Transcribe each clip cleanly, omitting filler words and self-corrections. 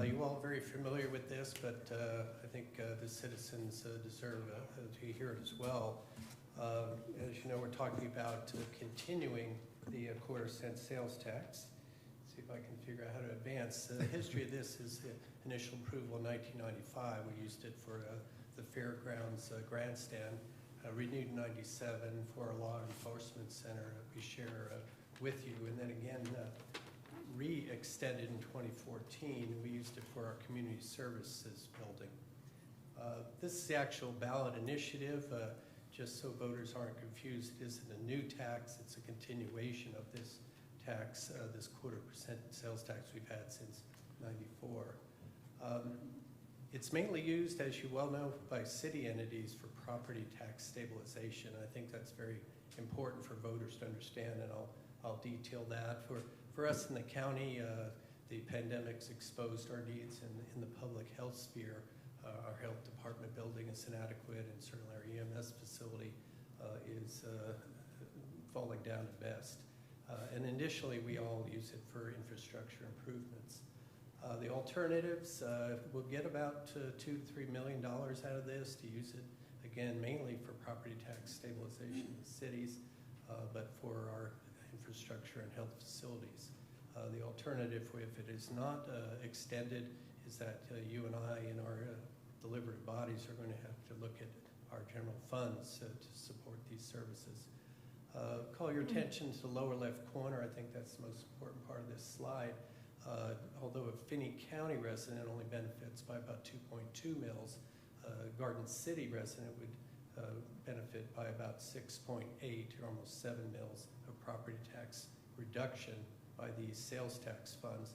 You all are very familiar with this, but I think the citizens deserve to hear it as well. As you know, we're talking about continuing the quarter-cent sales tax. See if I can figure out how to advance. The history of this is the initial approval in 1995. We used it for the Fairgrounds grandstand, renewed in 97 for our law enforcement center we share with you, and then again re-extended in 2014. We used it for our community services building. This is the actual ballot initiative. Just so voters aren't confused, it isn't a new tax, it's a continuation of this tax, this 0.25% sales tax we've had since '94. It's mainly used, as you well know, by city entities for property tax stabilization. I think that's very important for voters to understand, and I'll detail that. For us in the county, the pandemic's exposed our needs in the public health sphere. Our health department building is inadequate, and certainly our EMS facility is falling down at best. And initially, we all use it for infrastructure improvements. The alternatives, we'll get about $2 to $3 million out of this to use it, again, mainly for property tax stabilization in cities, but for our infrastructure and health facilities. The alternative, if it is not extended, is that you and I in our deliberative bodies are going to have to look at our general funds to support these services. Call your attention to the lower left corner. I think that's the most important part of this slide. Although a Finney County resident only benefits by about 2.2 mils, Garden City resident would benefit by about 6.8 or almost 7 mils of property tax reduction by these sales tax funds,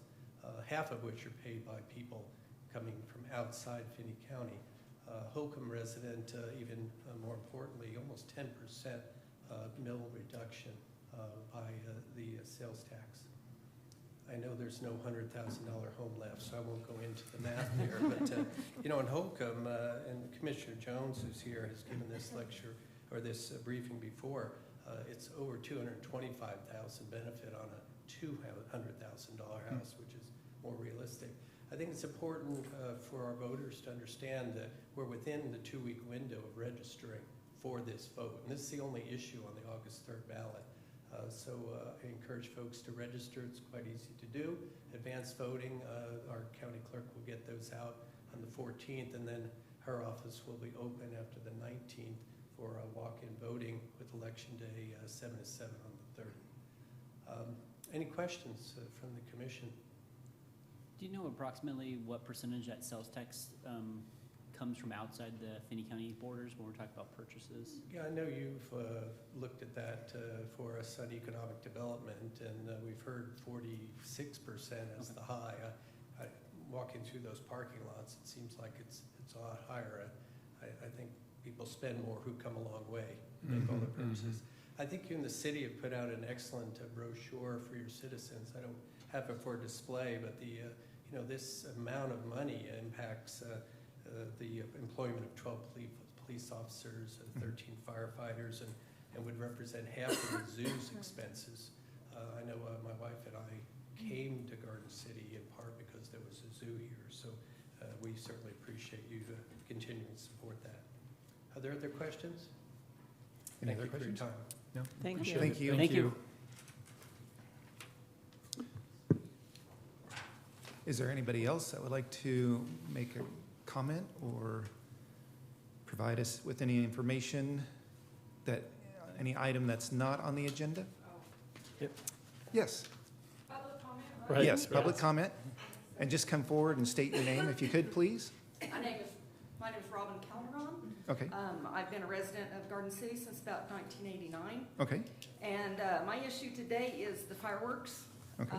half of which are paid by people coming from outside Finney County. Holcomb resident, even more importantly, almost 10% mill reduction by the sales tax. I know there's no $100,000 home left, so I won't go into the math there. But you know, in Holcomb, and Commissioner Jones, who's here, has given this lecture or this briefing before. It's over $225,000 benefit on a $200,000 house, which is more realistic. I think it's important for our voters to understand that we're within the 2-week window of registering for this vote, and this is the only issue on the August 3rd ballot. So I encourage folks to register. It's quite easy to do. Advanced voting, our county clerk will get those out on the 14th, and then her office will be open after the 19th for walk-in voting with election day 7 to 7 on the 30th. Any questions from the commission? Do you know approximately what percentage that sales tax comes from outside the Finney County borders when we're talking about purchases? Yeah, I know you've looked at that for us on economic development, and we've heard 46% as the high. Walking through those parking lots, it seems like it's a lot higher. I think people spend more who come a long way, make all the purchases. I think you and the city have put out an excellent brochure for your citizens. I don't have it for display, but the you know, this amount of money impacts the employment of 12 police officers, 13 firefighters, and would represent half of the zoo's expenses. I know my wife and I came to Garden City in part because there was a zoo here, so we certainly appreciate you continuing to support that. Are there other questions? Any other questions? For your time. No. Thank you. Thank you. Thank you. Is there anybody else that would like to make a comment or provide us with any information, that any item that's not on the agenda? Yep. Yes. Public comment? Right. Yes, public comment. And just come forward and state your name if you could, please. My name is Robin Calderon. Okay. I've been a resident of Garden City since about 1989. Okay. And my issue today is the fireworks. Okay.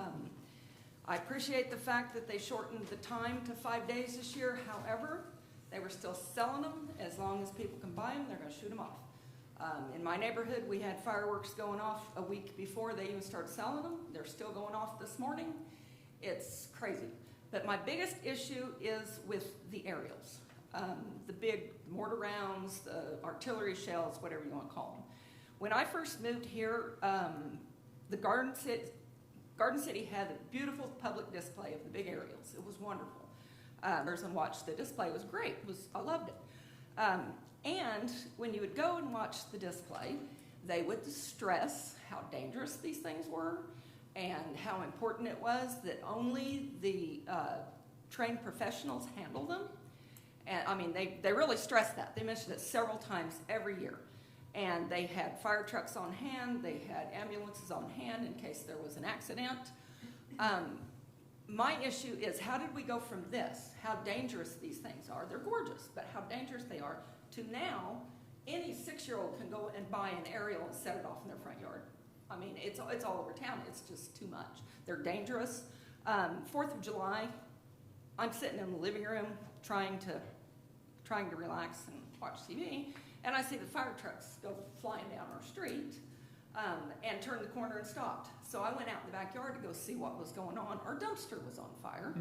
I appreciate the fact that they shortened the time to 5 days this year. However, they were still selling them. As long as people can buy them, they're going to shoot them off. In my neighborhood, we had fireworks going off a week before they even started selling them. They're still going off this morning. It's crazy. But my biggest issue is with the aerials. The big mortar rounds, the artillery shells, whatever you want to call them. When I first moved here, the Garden City had a beautiful public display of the big aerials. It was wonderful. And watched the display. It was great. I loved it. And when you would go and watch the display, they would stress how dangerous these things were and how important it was that only the trained professionals handle them. And I mean, they really stressed that. They mentioned it several times every year. And they had fire trucks on hand. They had ambulances on hand in case there was an accident. My issue is, how did we go from this, how dangerous these things are, they're gorgeous, but how dangerous they are, to now any 6-year-old can go and buy an aerial and set it off in their front yard. I mean, it's all over town. It's just too much. They're dangerous. 4th of July, I'm sitting in the living room trying to relax and watch TV, and I see the fire trucks go flying down our street and turned the corner and stopped. So I went out in the backyard to go see what was going on. Our dumpster was on fire.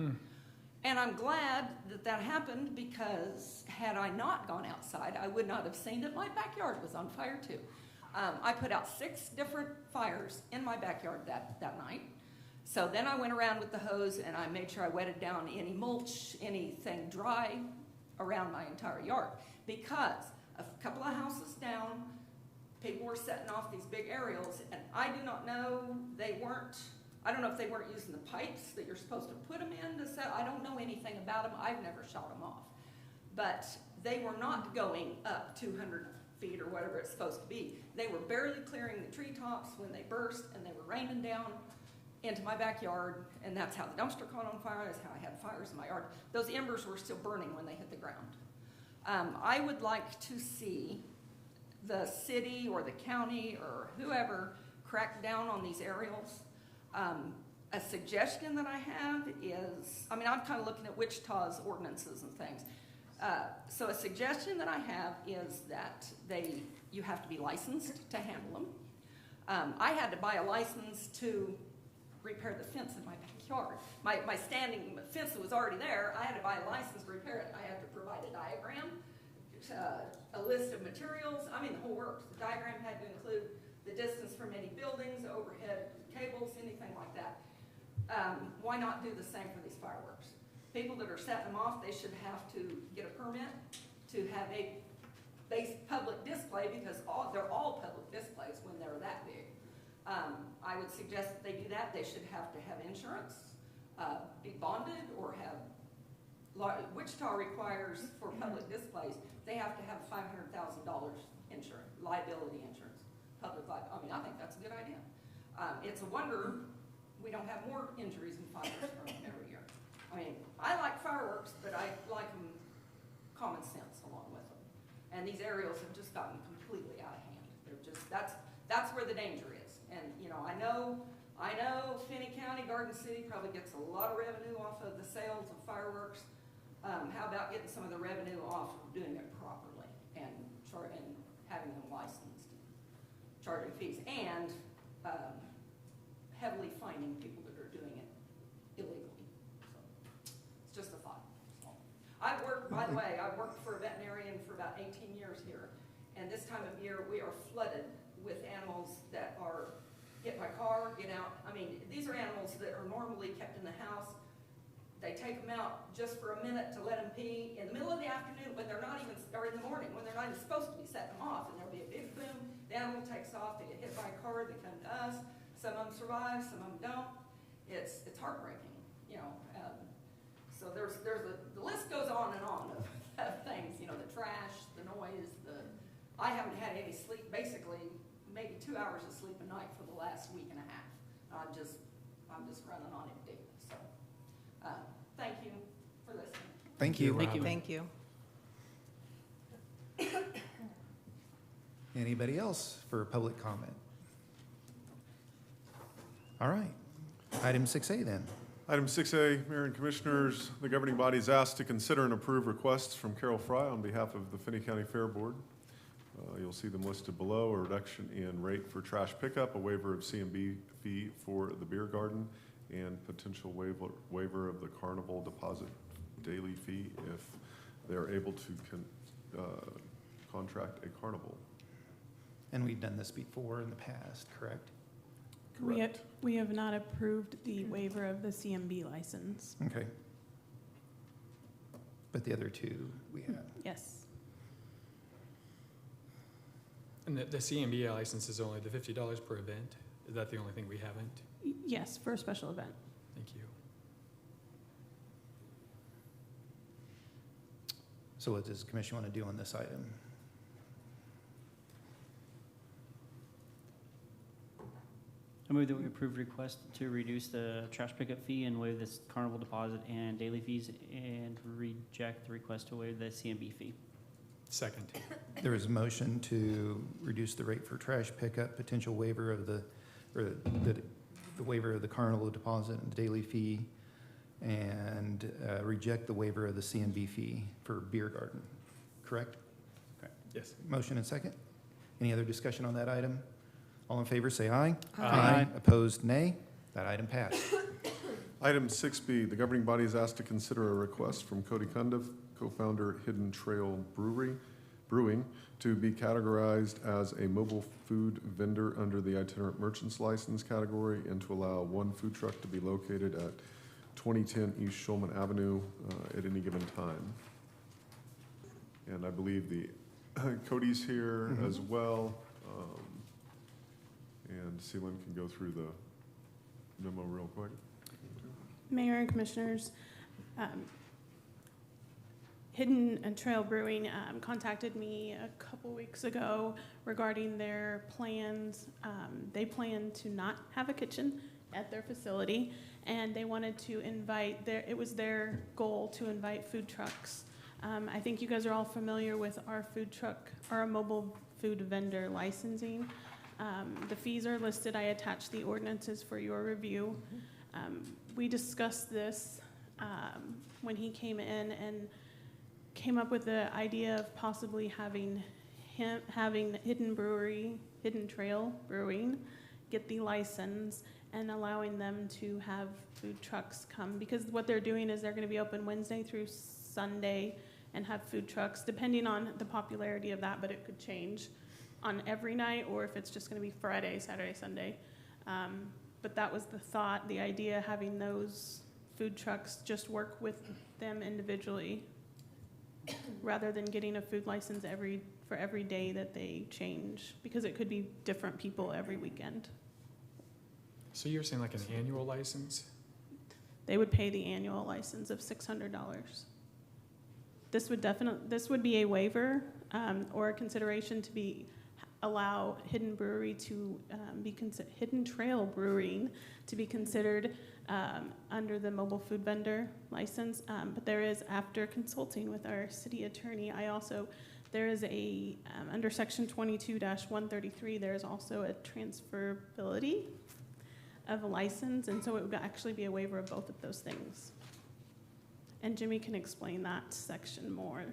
And I'm glad that happened, because had I not gone outside, I would not have seen that my backyard was on fire too. I put out 6 different fires in my backyard that night. So then I went around with the hose and I made sure I wetted down any mulch, anything dry around my entire yard, because a couple of houses down, people were setting off these big aerials, and I do not know, I don't know if they weren't using the pipes that you're supposed to put them in to set. I don't know anything about them. I've never shot them off. But they were not going up 200 feet or whatever it's supposed to be. They were barely clearing the treetops when they burst, and they were raining down into my backyard, and that's how the dumpster caught on fire. That's how I had fires in my yard. Those embers were still burning when they hit the ground. I would like to see the city or the county or whoever crack down on these aerials. A suggestion that I have is, I'm kind of looking at Wichita's ordinances and things. So a suggestion that I have is that you have to be licensed to handle them. I had to buy a license to repair the fence in my backyard. My standing fence that was already there, I had to buy a license to repair it. I had to provide a diagram, a list of materials, the whole works. The diagram had to include the distance from any buildings, overhead cables, anything like that. Why not do the same for these fireworks? People that are setting them off, they should have to get a permit to have a base public display, because they're all public displays when they're that big. I would suggest that they do that. They should have to have insurance, be bonded, or have, Wichita requires for public displays, they have to have $500,000 insurance, liability insurance, public liability. I think that's a good idea. It's a wonder we don't have more injuries and fires from them every year. I like fireworks, but I like them common sense along with them. And these aerials have just gotten completely out of hand. They're just, that's where the danger is. And I know Finney County, Garden City probably gets a lot of revenue off of the sales of fireworks. How about getting some of the revenue off of doing it properly and having them licensed, charging fees, and heavily fining people that are doing it illegally. So it's just a thought. I've worked, by the way, I've worked for a veterinarian for about 18 years here, and this time of year we are flooded with animals that are hit by car, get out. These are animals that are normally kept in the house. They take them out just for a minute to let them pee in the middle of the afternoon when they're not even, or in the morning when they're not even supposed to be setting them off, and there'll be a big boom. The animal takes off, they get hit by a car, they come to us. Some of them survive, some of them don't. It's heartbreaking, So the list goes on and on of things, the trash, the noise, I haven't had any sleep, basically maybe 2 hours of sleep a night for the last week and a half. I'm just running on empty. So thank you for listening. Thank you. Thank you. Thank you. Anybody else for public comment? All right. Item 6A then. Item 6A, Mayor and Commissioners, the governing body is asked to consider and approve requests from Carol Fry on behalf of the Finney County Fair Board. You'll see them listed below: a reduction in rate for trash pickup, a waiver of CMB fee for the beer garden, and potential waiver of the carnival deposit daily fee if they're able to contract a carnival. And we've done this before in the past, correct? Correct. We have not approved the waiver of the CMB license. Okay. but the other two we have. Yes. And the CMB license is only the $50 per event? Is that the only thing we haven't? Yes, for a special event. Thank you. So what does the commission want to do on this item? I move that we approve request to reduce the trash pickup fee and waive this carnival deposit and daily fees and reject the request to waive the CMB fee. Second. There is a motion to reduce the rate for trash pickup, potential waiver of the waiver of the carnival deposit and the daily fee, and reject the waiver of the CMB fee for beer garden, correct? Yes. Motion and second. Any other discussion on that item? All in favor, say aye. Aye. Opposed, nay. That item passed. Item 6B, the governing body is asked to consider a request from Cody Cundiff, co-founder Hidden Trail Brewing, to be categorized as a mobile food vendor under the itinerant merchants license category and to allow one food truck to be located at 2010 East Shulman Avenue at any given time. And I believe the Cody's here Mhm. as well. And Sealand can go through the memo real quick. Mayor and Commissioners, Hidden Trail Brewing contacted me a couple weeks ago regarding their plans. They plan to not have a kitchen at their facility, and they wanted to invite, it was their goal to invite food trucks. I think you guys are all familiar with our food truck, our mobile food vendor licensing. The fees are listed. I attached the ordinances for your review. We discussed this when he came in and came up with the idea of possibly having Hidden Trail Brewing get the license and allowing them to have food trucks come, because what they're doing is they're going to be open Wednesday through Sunday and have food trucks, depending on the popularity of that, but it could change on every night, or if it's just going to be Friday, Saturday, Sunday. But that was the thought, the idea, having those food trucks just work with them individually rather than getting a food license for every day that they change, because it could be different people every weekend. So you're saying like an annual license? They would pay the annual license of $600. This would be a waiver or a consideration to allow Hidden Trail Brewing to be considered under the mobile food vendor license. But there is, after consulting with our city attorney, there is under section 22-133, there is also a transferability of a license, and so it would actually be a waiver of both of those things. And Jimmy can explain that section more,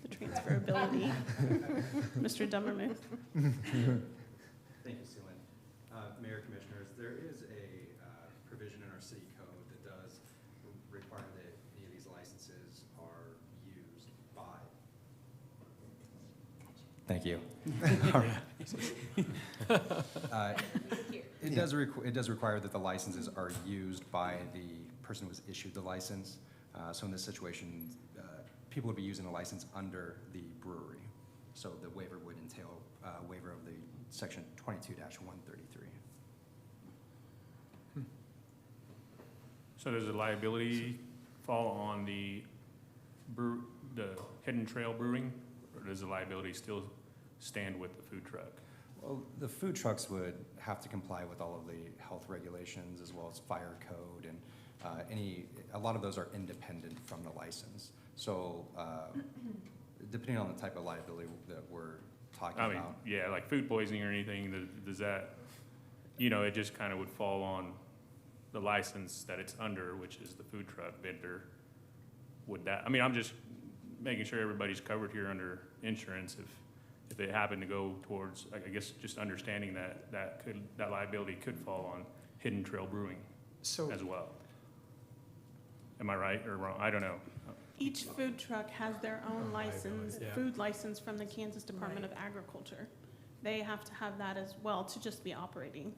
the transferability. Mr. Dummermuth. Thank you, Sealand. Mayor, Commissioners, there is a provision in our city code that does require that any of these licenses are used by. Thank you. All right. It does require that the licenses are used by the person who was issued the license. So in this situation, people would be using a license under the brewery. So the waiver would entail waiver of the section 22-133. So does the liability fall on the Hidden Trail Brewing, or does the liability still stand with the food truck? Well, the food trucks would have to comply with all of the health regulations as well as fire code, and a lot of those are independent from the license. So depending on the type of liability that we're talking about. Yeah, like food poisoning or anything, does that, it just kind of would fall on the license that it's under, which is the food truck vendor. Would that, I'm just making sure everybody's covered here under insurance if it happened to go towards, I guess, just understanding that liability could fall on Hidden Trail Brewing as well. Am I right or wrong? I don't know. Each food truck has their own license, Yeah. food license from the Kansas Department of Agriculture. They have to have that as well to just be operating.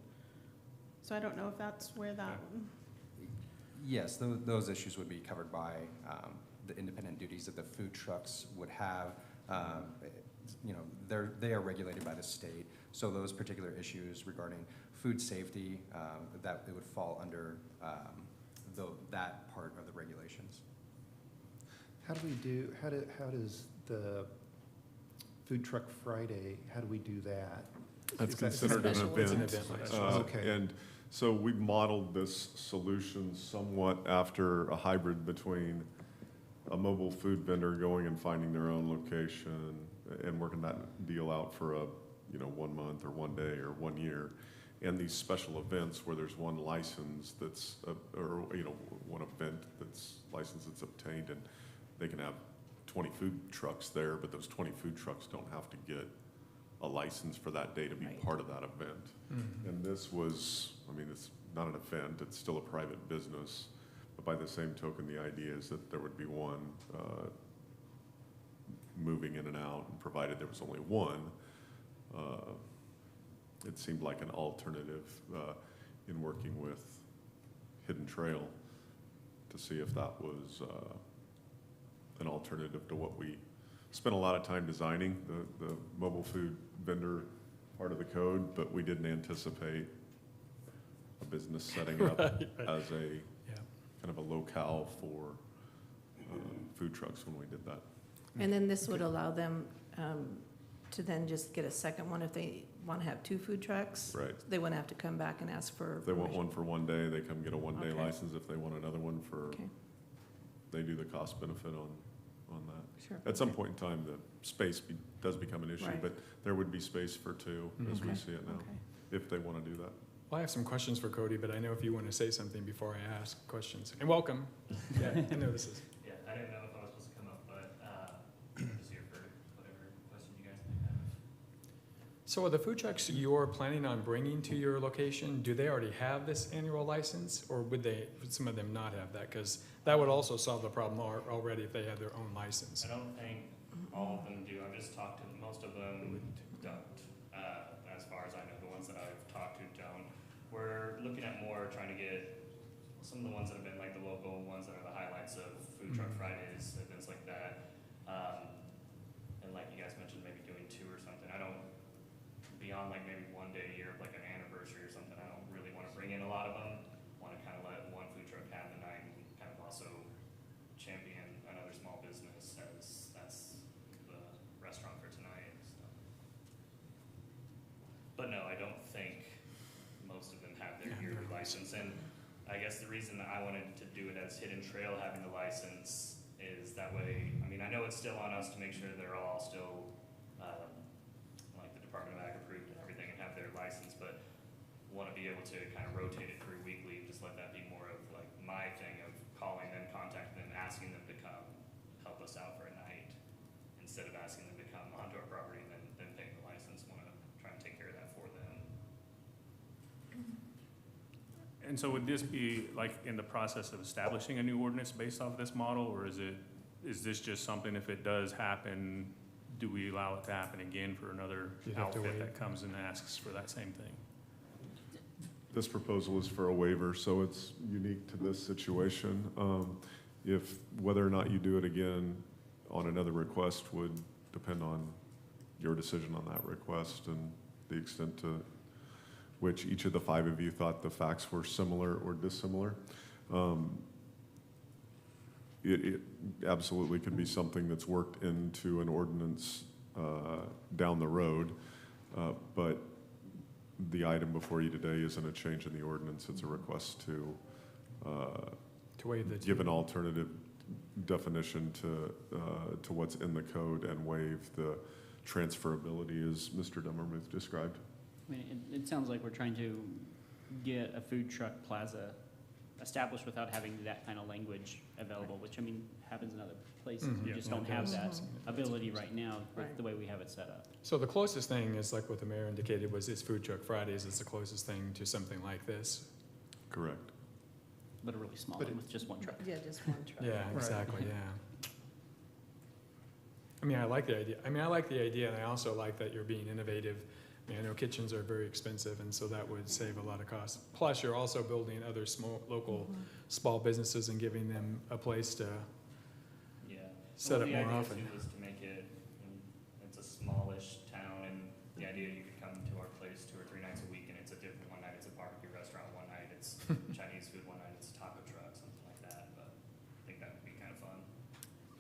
So I don't know if that's where that one. Yes, those issues would be covered by the independent duties that the food trucks would have. You know, they are regulated by the state, so those particular issues regarding food safety, that it would fall under that part of the regulations. How does the Food Truck Friday, how do we do that? That's Is that- considered an special- it's an event. event license. Okay. And so we modeled this solution somewhat after a hybrid between a mobile food vendor going and finding their own location and working that deal out for a, 1 month or 1 day or 1 year. And these special events where there's one license that's, one event that's licensed that's obtained, and they can have 20 food trucks there, but those 20 food trucks don't have to get a license for that day to be part of that event. Mhm. And this was, it's not an event, it's still a private business, but by the same token, the idea is that there would be one moving in and out, and provided there was only one, it seemed like an alternative in working with Hidden Trail to see if that was an alternative to what we spent a lot of time designing, the mobile food vendor part of the code, but we didn't anticipate a business setting up Right. as a Yeah. kind of a locale for food trucks when we did that. And then this would allow them to then just get a second one if they want to have 2 food trucks? Right. They wouldn't have to come back and ask for If they want permission? one for 1 day, they come get a 1-day Okay. license. If they want another one for, Okay, they do the cost benefit on that. sure. At some point in time, the space does become an issue, Right. but there would be space for 2 as we Okay. see it now, Okay. if they want to do that. Well, I have some questions for Cody, but I know if you want to say something before I ask questions. And welcome. Yeah, I know this is. Yeah, I didn't know if I was supposed to come up, but I'm just here for whatever question you guys may have. So are the food trucks you're planning on bringing to your location, do they already have this annual license? Or would some of them not have that? Because that would also solve the problem already if they had their own license. I don't think all of them do. I've just talked to, most of them don't. As far as I know, the ones that I've talked to don't. We're looking at more trying to get some of the ones that have been like the local ones that are the highlights of Food Truck Mhm. Fridays, events like that. And like you guys mentioned, maybe doing 2 or something. I don't, beyond like maybe 1 day a year, like an anniversary or something, I don't really want to bring in a lot of them. Want to kind of let one food truck have the night and kind of also champion another small business as that's the restaurant for tonight. So. But no, I don't think most of them have their yearly license. And I guess the reason that I wanted to do it as Hidden Trail having the license is that way, I know it's still on us to make sure they're all still like the Department of Ag approved and everything and have their license, but want to be able to kind of rotate it through weekly and just let that be more of like my thing of calling them, contacting them, asking them to come help us out for a night instead of asking them to come onto our property and then paying the license. Want to try and take care of that for them. And so would this be like in the process of establishing a new ordinance based off of this model, or is this just something, if it does happen, do we allow it to happen again for another You'd have to outfit wait. that comes and asks for that same thing? This proposal is for a waiver, so it's unique to this situation. If whether or not you do it again on another request would depend on your decision on that request and the extent to which each of the 5 of you thought the facts were similar or dissimilar. It absolutely could be something that's worked into an ordinance down the road, but the item before you today isn't a change in the ordinance, it's a request to waive the give an alternative definition to what's in the code and waive the transferability as Mr. Dummermuth described. I mean, it sounds like we're trying to get a food truck plaza established without having that kind of language available, which, happens in other places. Mhm. We Yeah, just no, don't it have does. that ability right now with Right. the way we have it set up. So the closest thing is like what the mayor indicated was it's Food Truck Fridays is the closest thing to something like this. Correct. But a really small But one with just one truck. Yeah, just one truck. Yeah, exactly, yeah. I like the idea. I like the idea, and I also like that you're being innovative I mean, I know kitchens are very expensive, and so that would save a lot of costs. Plus, you're also building other small, local, small businesses and giving them a place to Yeah. set Well, up more The often. idea too is to make it, it's a smallish town, and the idea you could come to our place 2 or 3 nights a week, and it's a different, one night it's a barbecue restaurant, one night it's Chinese food, one night it's a taco truck, something like that, but I think that would be kind of fun.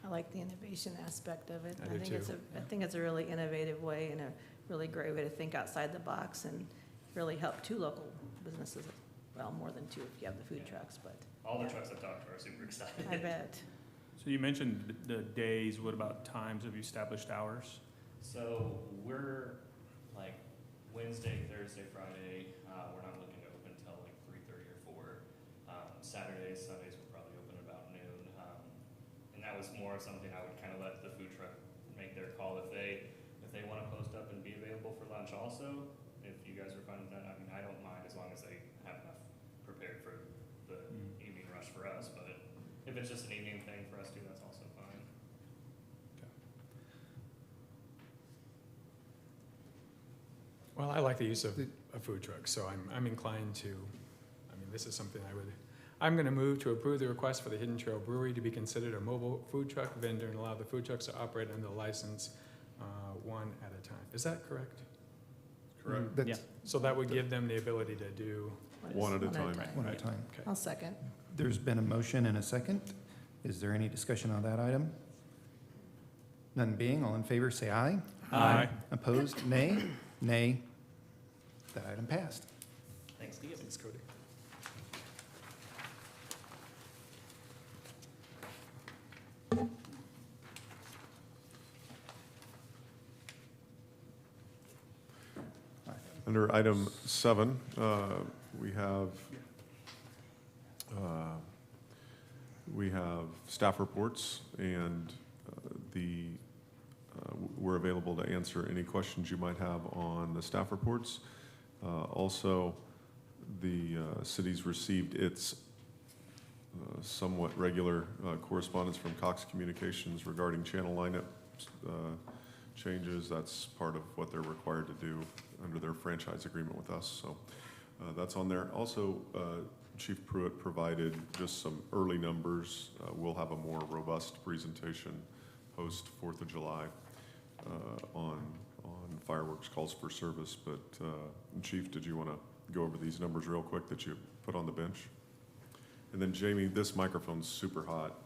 I like the innovation aspect of it. I do too. I think it's a really innovative way and a really great way to think outside the box and really help 2 local businesses. Well, more than 2 if you have the food Yeah. trucks, but All the trucks I've talked to are super excited. I bet. So you mentioned the days, what about times? Have you established hours? So we're like Wednesday, Thursday, Friday, we're not looking to open until like 3:30 or 4. Saturdays, Sundays, we'll probably open about noon. And that was more something I would kind of let the food truck make their call. If they want to post up and be available for lunch also, if you guys are fine with that, I mean, I don't mind as long as they have enough prepared for the evening rush for us. But if it's just an evening thing for us too, that's also fine. Well, I like the use of a food truck, so I'm inclined to, I mean, this is something I'm gonna move to approve the request for the Hidden Trail Brewery to be considered a mobile food truck vendor and allow the food trucks to operate under the license, one at a time. Is that correct? Correct. That's So that would give them the ability to do, One at a time. one at a time. okay. I'll second. There's been a motion and a second. Is there any discussion on that item? None being, all in favor, say aye. Aye. Opposed, nay. Nay. That item passed. Thanks. Thanks, Cody. Under item 7, we have staff reports, and we're available to answer any questions you might have on the staff reports. Also, the city's received its somewhat regular correspondence from Cox Communications regarding channel lineup changes. That's part of what they're required to do under their franchise agreement with us. So that's on there. Also, Chief Pruitt provided just some early numbers. We'll have a more robust presentation post 4th of July on fireworks calls for service. But Chief, did you want to go over these numbers real quick that you put on the bench? And then Jamie, this microphone's super hot.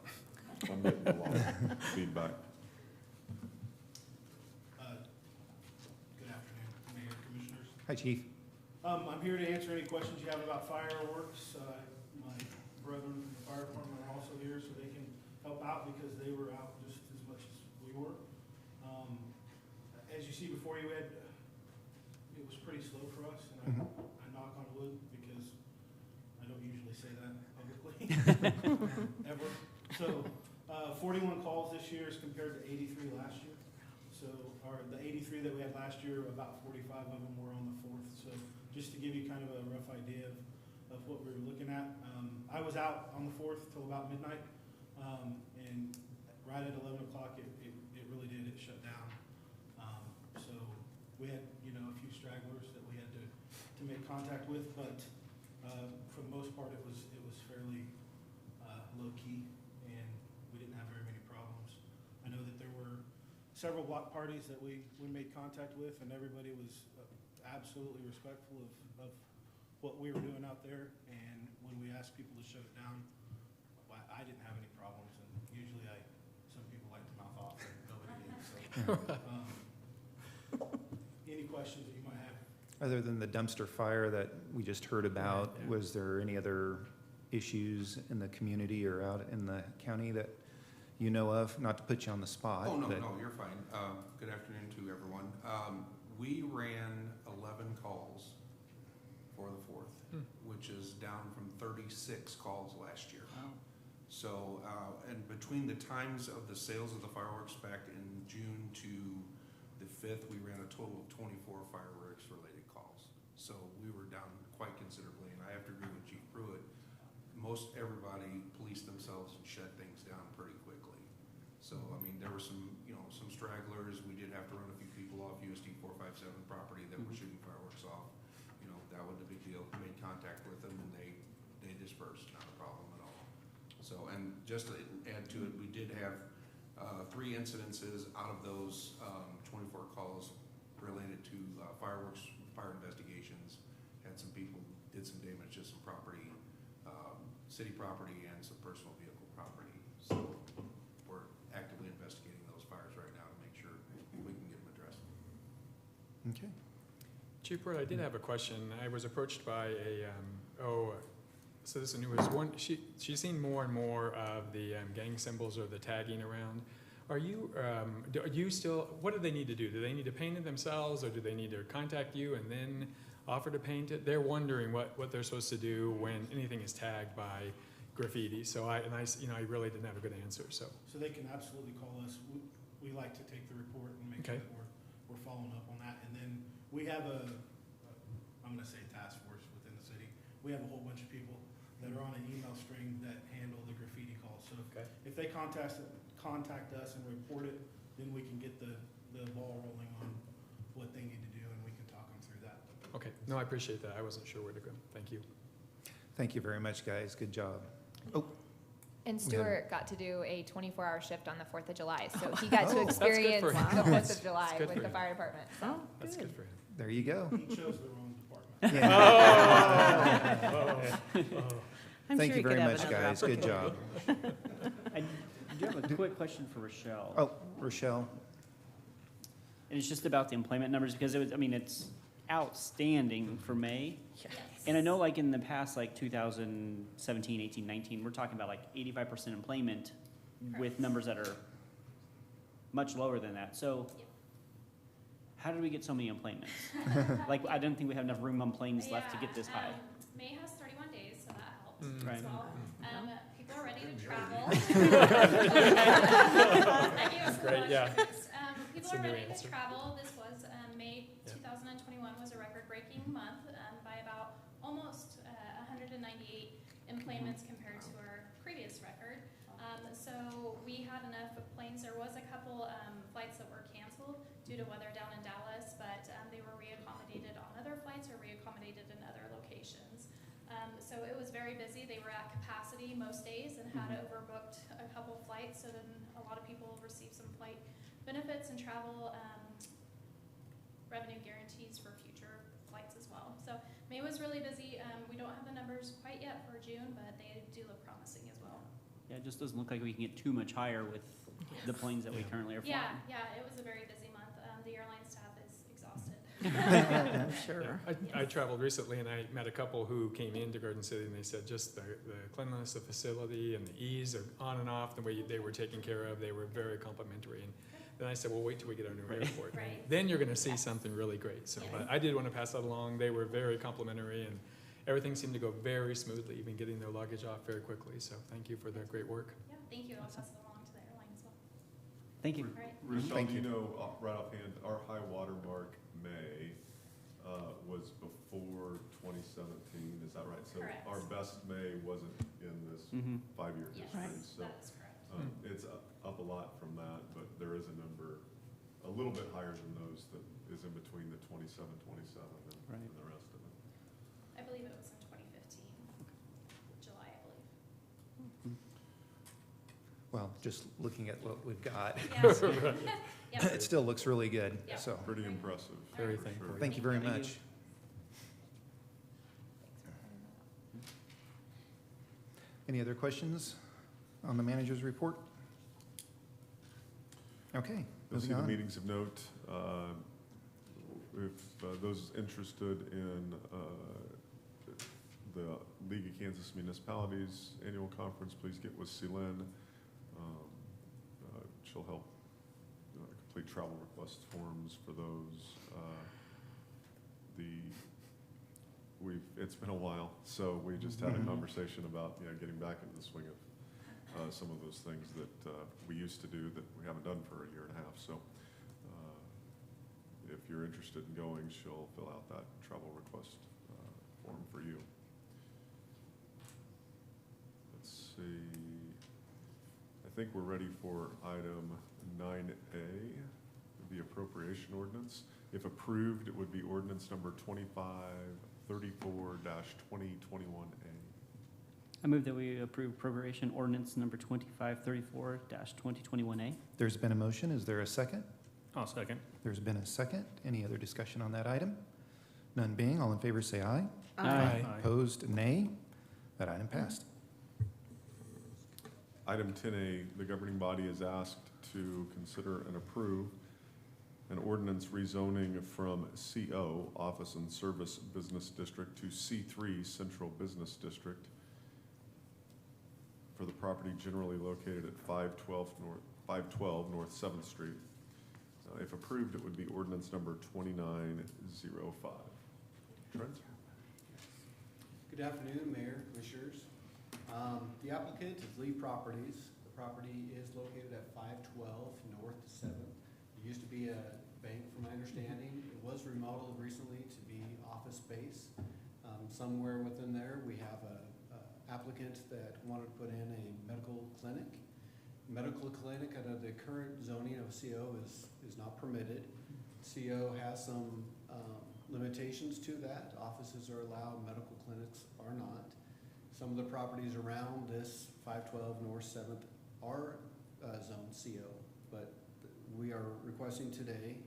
I'm getting a lot of feedback. Good afternoon, Mayor, Commissioners. Hi, Chief. I'm here to answer any questions you have about fireworks. My brethren from the fire department are also here, so they can help out because they were out just as much as we were. As you see before you, Ed, it was pretty slow for us, and I knock on wood because I don't usually say that publicly, ever. So, 41 calls this year is compared to 83 last year. So, the 83 that we had last year, about 45 of them were on the 4th. So, just to give you kind of a rough idea of what we were looking at. I was out on the 4th till about midnight, and right at 11 o'clock, it really did, it shut down. So, we had, a few stragglers that we had to make contact with, but for the most part, it was fairly low-key, and we didn't have very many problems. I know that there were several block parties that we made contact with, and everybody was absolutely respectful of what we were doing out there. And when we asked people to shut it down, I didn't have any problems. And usually some people like to mouth off, and nobody did. So, any questions that you might have? Other than the dumpster fire that we just heard about, Right, yeah. was there any other issues in the community or out in the county that you know of? Not to put you on the spot. Oh, no, but- no, you're fine. Good afternoon to everyone. We ran 11 calls for the 4th, which is down from 36 calls last year. Wow. So, and between the times of the sales of the fireworks back in June to the 5th, we ran a total of 24 fireworks-related calls. So we were down quite considerably, and I have to agree with Chief Pruitt. Most everybody policed themselves and shut things down pretty quickly. So, I mean, there were some, some stragglers. We did have to run a few people off USD 457 property that were shooting fireworks off. That wasn't a big deal. Made contact with them and they dispersed, not a problem at all. So, and just to add to it, we did have 3 incidences out of those 24 calls related to fireworks, fire investigations. Had some people did some damage to some property, city property and some personal vehicle property. So we're actively investigating those fires right now to make sure we can get them addressed. Okay. Chief Ward, I did have a question. I was approached by so this is a new one. She's seen more and more of the gang symbols or the tagging around. Are you still, what do they need to do? Do they need to paint it themselves, or do they need to contact you and then offer to paint it? They're wondering what they're supposed to do when anything is tagged by graffiti. So I really didn't have a good answer, so. So they can absolutely call us. We like to take the report and make sure Okay. that we're following up on that. And then we have I'm gonna say task force within the city. We have a whole bunch of people that are on an email string that handle the graffiti calls. So Okay. if they contact us and report it, then we can get the ball rolling on what they need to do, and we can talk them through that. Okay, no, I appreciate that. I wasn't sure where to go. Thank you. Thank you very much, guys. Good job. And We had- Stuart got to do a 24-hour shift on the 4th of July, so he got to That's good experience for the him. 4th of July good with for the him. fire department. So. Oh, That's good for him. There you go. He chose the wrong department. I'm Thank sure you could very have much, another guys. Good job. I do have a quick question for Rochelle. Oh, Rochelle. And it's just about the employment numbers, because it's outstanding for May. Yes. And I know like in the past, like 2017, 18, 19, we're talking about like 85% employment with numbers that are much lower than that. So how did we get so many employments? Like, I didn't think we have enough room on planes left to get this high. May has 31 days, so that helps Right. as well. People are ready to travel. Great, yeah. People That's a are new ready to answer. travel. This was, May Yeah. 2021 was a record-breaking month by about almost 198 employments compared to our previous record. So we had enough planes. There was a couple flights that were canceled due to weather down in Dallas, but they were reaccommodated on other flights or reaccommodated in other locations. So it was very busy. They were at capacity most days and had overbooked a couple flights. So then a lot of people received some flight benefits and travel revenue guarantees for future flights as well. So May was really busy. We don't have the numbers quite yet for June, but they do look promising as well. Yeah, it just doesn't look like we can get too much higher with the planes that we currently are flying. Yeah, it was a very busy month. The airline staff is exhausted. I'm sure. I traveled recently and I met a couple who came into Garden City and they said just the cleanliness of the facility and the ease of on and off, the way they were taken care of, they were very complimentary. And then I said, well, wait till we get our new airport. Right. Then you're gonna see something really great. So, but I did want to pass that along. They were very complimentary and everything seemed to go very smoothly, even getting their luggage off very quickly. So thank you for their great work. Yeah, thank you. I'll pass it along to the airline as well. Thank you. All right. Rochelle, Thank do you you. know, right offhand, our high water mark May was before 2017, is that right? Correct. So our best May wasn't in this Mhm. 5-year Yes, history. So that is correct. it's up a lot from that, but there is a number a little bit higher than those that is in between the 27, 27 Right. and the rest of it. I believe it was in 2015, July, I believe. Well, just looking at what we've got, Yeah. it still looks really good, Yeah. so. Pretty impressive. Very for thankful. sure. Thank you very Thank you. much. Any other questions on the manager's report? Okay, You'll see moving the on. meetings of note. If those interested in the League of Kansas Municipalities Annual Conference, please get with Celine. She'll help complete travel request forms for those. It's been a while, so we just had a conversation about getting back into the swing of some of those things that we used to do that we haven't done for a year and a half. So if you're interested in going, she'll fill out that travel request form for you. Let's see. I think we're ready for item 9A, the appropriation ordinance. If approved, it would be ordinance number 2534-2021A. I move that we approve appropriation ordinance number 2534-2021A. There's been a motion. Is there a second? I'll second. There's been a second. Any other discussion on that item? None being, all in favor say aye. Aye. Opposed, nay. That item passed. Item 10A, the governing body is asked to consider and approve an ordinance rezoning from CO, Office and Service Business District, to C3, Central Business District, for the property generally located at 512 North 7th Street. If approved, it would be ordinance number 2905. Trent? Good afternoon, Mayor, Commissioners. The applicant is Lee Properties. The property is located at 512 North 7th. It used to be a bank, from my understanding. It was remodeled recently to be office space. Somewhere within there, we have a applicant that wanted to put in a medical clinic. Medical clinic under the current zoning of CO is not permitted. CO has some limitations to that. Offices are allowed, medical clinics are not. Some of the properties around this 512 North 7th are zoned CO, but we are requesting today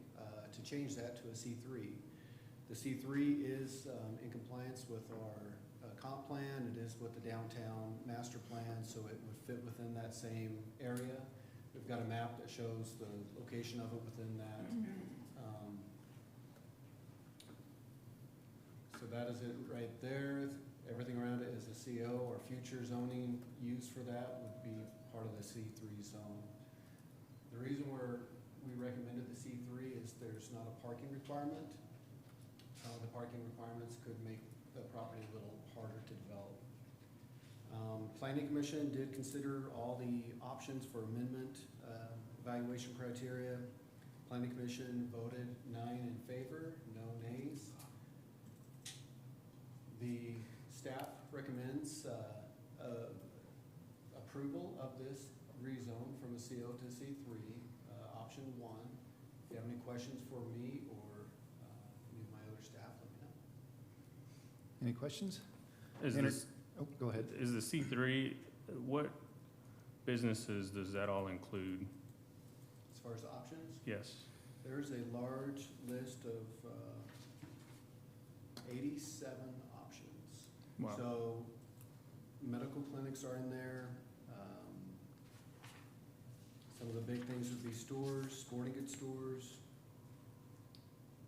to change that to a C3. The C3 is in compliance with our comp plan. It is with the downtown master plan, so it would fit within that same area. We've got a map that shows the location of it within that. So that is it right there. Everything around it is a CO. Our future zoning use for that would be part of the C3 zone. The reason we recommended the C3 is there's not a parking requirement. The parking requirements could make the property a little harder to develop. Planning Commission did consider all the options for amendment, evaluation criteria. Planning Commission voted 9 in favor, no nays. The staff recommends approval of this rezone from a CO to C3, option 1. If you have any questions for me or any of my other staff, let me know. Any questions? Oh, go ahead. Is the C3, what businesses does that all include? As far as options, Yes. there's a large list of 87 options. Wow. So medical clinics are in there. Some of the big things would be stores, sporting goods stores,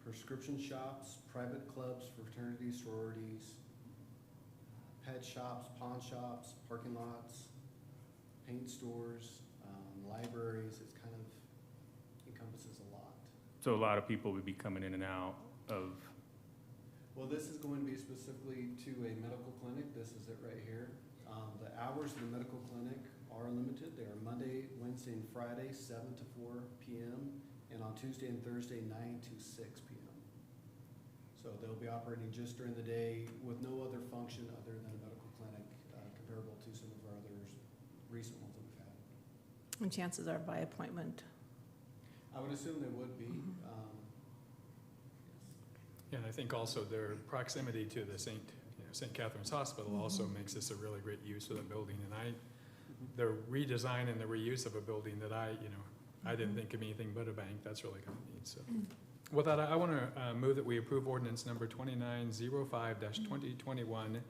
prescription shops, private clubs, fraternities, sororities, pet shops, pawn shops, parking lots, paint stores, libraries. It's kind of encompasses a lot. So a lot of people would be coming in and out of, Well, this is going to be specifically to a medical clinic. This is it right here. The hours of the medical clinic are limited. They are Monday, Wednesday, and Friday, 7 to 4 p.m., and on Tuesday and Thursday, 9 to 6 p.m. So they'll be operating just during the day with no other function other than a medical clinic, comparable to some of our other recent ones that we've had. And chances are by appointment. I would assume they would be. Yeah, and I think also their proximity to the St. Catherine's Hospital also makes this a really great use of the building. And the redesign and the reuse of a building that I didn't think of anything but a bank, that's really kind of neat. So with that, I want to move that we approve ordinance number 2905-2021,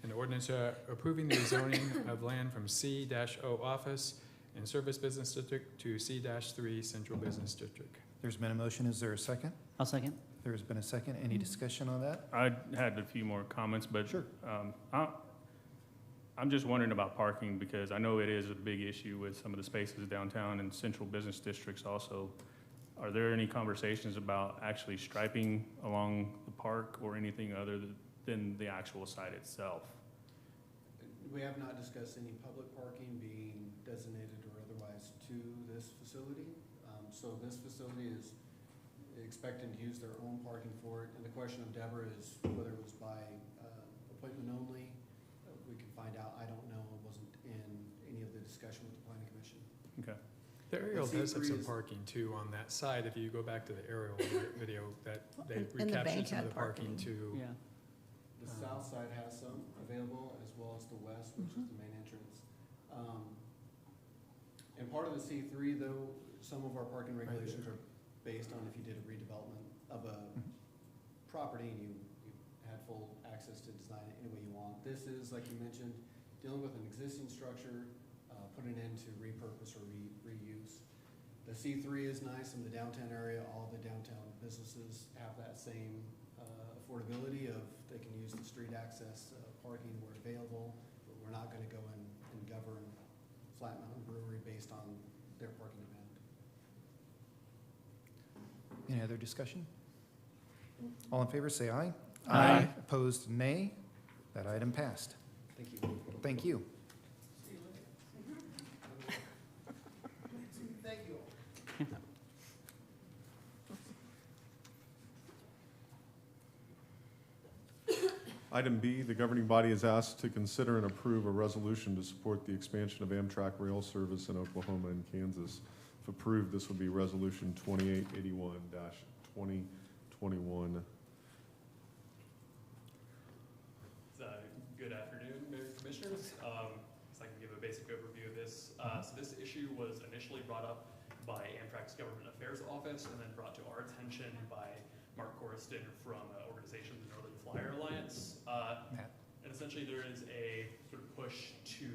an ordinance approving the rezoning of land from C-O Office and Service Business District to C-3 Central Business District. There's been a motion. Is there a second? I'll second. There's been a second. Any discussion on that? I had a few more comments, but Sure. I'm just wondering about parking because I know it is a big issue with some of the spaces downtown and central business districts also. Are there any conversations about actually striping along the park or anything other than the actual site itself? We have not discussed any public parking being designated or otherwise to this facility. So this facility is expecting to use their own parking for it. And the question of Deborah is whether it was by appointment only. We can find out. I don't know. It wasn't in any of the discussion with the Planning Commission. Okay. The aerial The does have C3 some is- parking too on that side. If you go back to the aerial video, that they And the bank recaptured some of had the parking parking. too. Yeah. The south side has some available, as well as the west, which is the main entrance. And part of the C3, though, some of our parking regulations are based on if you did a redevelopment of a property and you had full access to design it any way you want. This is, like you mentioned, dealing with an existing structure, putting it into repurpose or reuse. The C3 is nice in the downtown area. All the downtown businesses have that same affordability of they can use the street access parking where available, but we're not going to go in and govern Flat Mountain Brewery based on their parking demand. Any other discussion? All in favor, say aye. Aye. Opposed, nay. That item passed. Thank you. Thank you. Thank you. Item B, the governing body is asked to consider and approve a resolution to support the expansion of Amtrak rail service in Oklahoma and Kansas. If approved, this would be Resolution 2881-2021. Good afternoon, Mayor and Commissioners. So I can give a basic overview of this. So this issue was initially brought up by Amtrak's Government Affairs Office and then brought to our attention by Mark Corriston from organization, the Northern Flyer Alliance. And essentially there is a sort of push to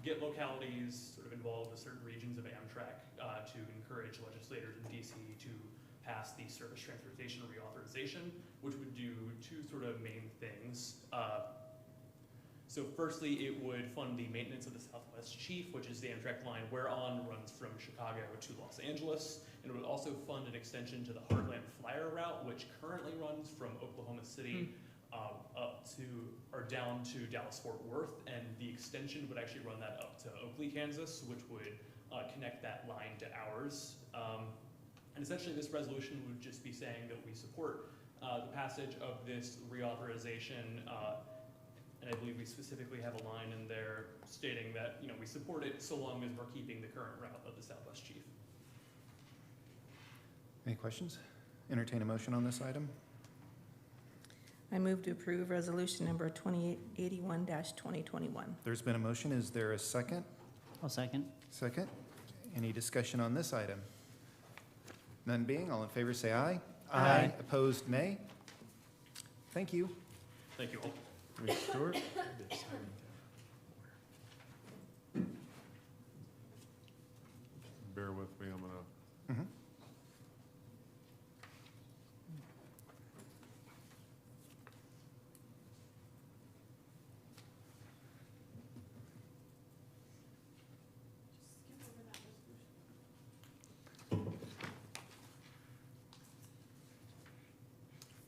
get localities sort of involved with certain regions of Amtrak to encourage legislators in DC to pass the service transportation reauthorization, which would do two sort of main things. So firstly, it would fund the maintenance of the Southwest Chief, which is the Amtrak line whereon runs from Chicago to Los Angeles. And it would also fund an extension to the Heartland Flyer route, which currently runs from Oklahoma City up to, or down to Dallas-Fort Worth. And the extension would actually run that up to Oakley, Kansas, which would connect that line to ours. And essentially this resolution would just be saying that we support the passage of this reauthorization, and I believe we specifically have a line in there stating that, you know, we support it so long as we're keeping the current route of the Southwest Chief. Any questions? Entertain a motion on this item. I move to approve resolution number 2881-2021. There's been a motion. Is there a second? I'll second. Second. Any discussion on this item? None being, all in favor say aye. Aye. Opposed, nay. Thank you. Thank you all. Thanks, Stuart. Bear with me, I'm gonna. Mhm.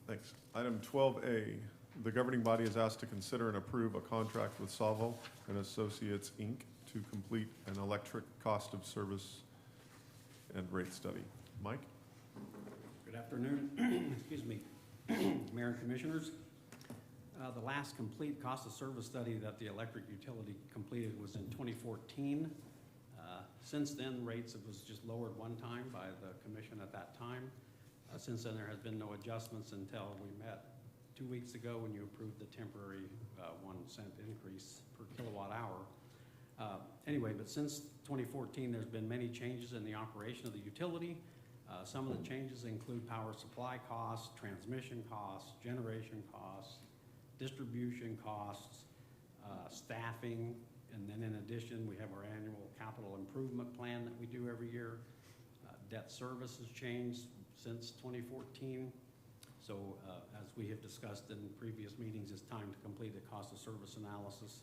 Thanks. Item 12A, the governing body is asked to consider and approve a contract with Salvo and Associates, Inc. to complete an electric cost of service and rate study. Mike? Good afternoon, excuse me, Mayor and Commissioners. The last complete cost of service study that the electric utility completed was in 2014. Since then, rates was just lowered one time by the commission at that time. Since then, there has been no adjustments until we met 2 weeks ago when you approved the temporary 1 cent increase per kilowatt hour. Anyway, but since 2014, there's been many changes in the operation of the utility. Some of the changes include power supply costs, transmission costs, generation costs, distribution costs, staffing, and then in addition, we have our annual capital improvement plan that we do every year. Debt service has changed since 2014. So as we have discussed in previous meetings, it's time to complete a cost of service analysis.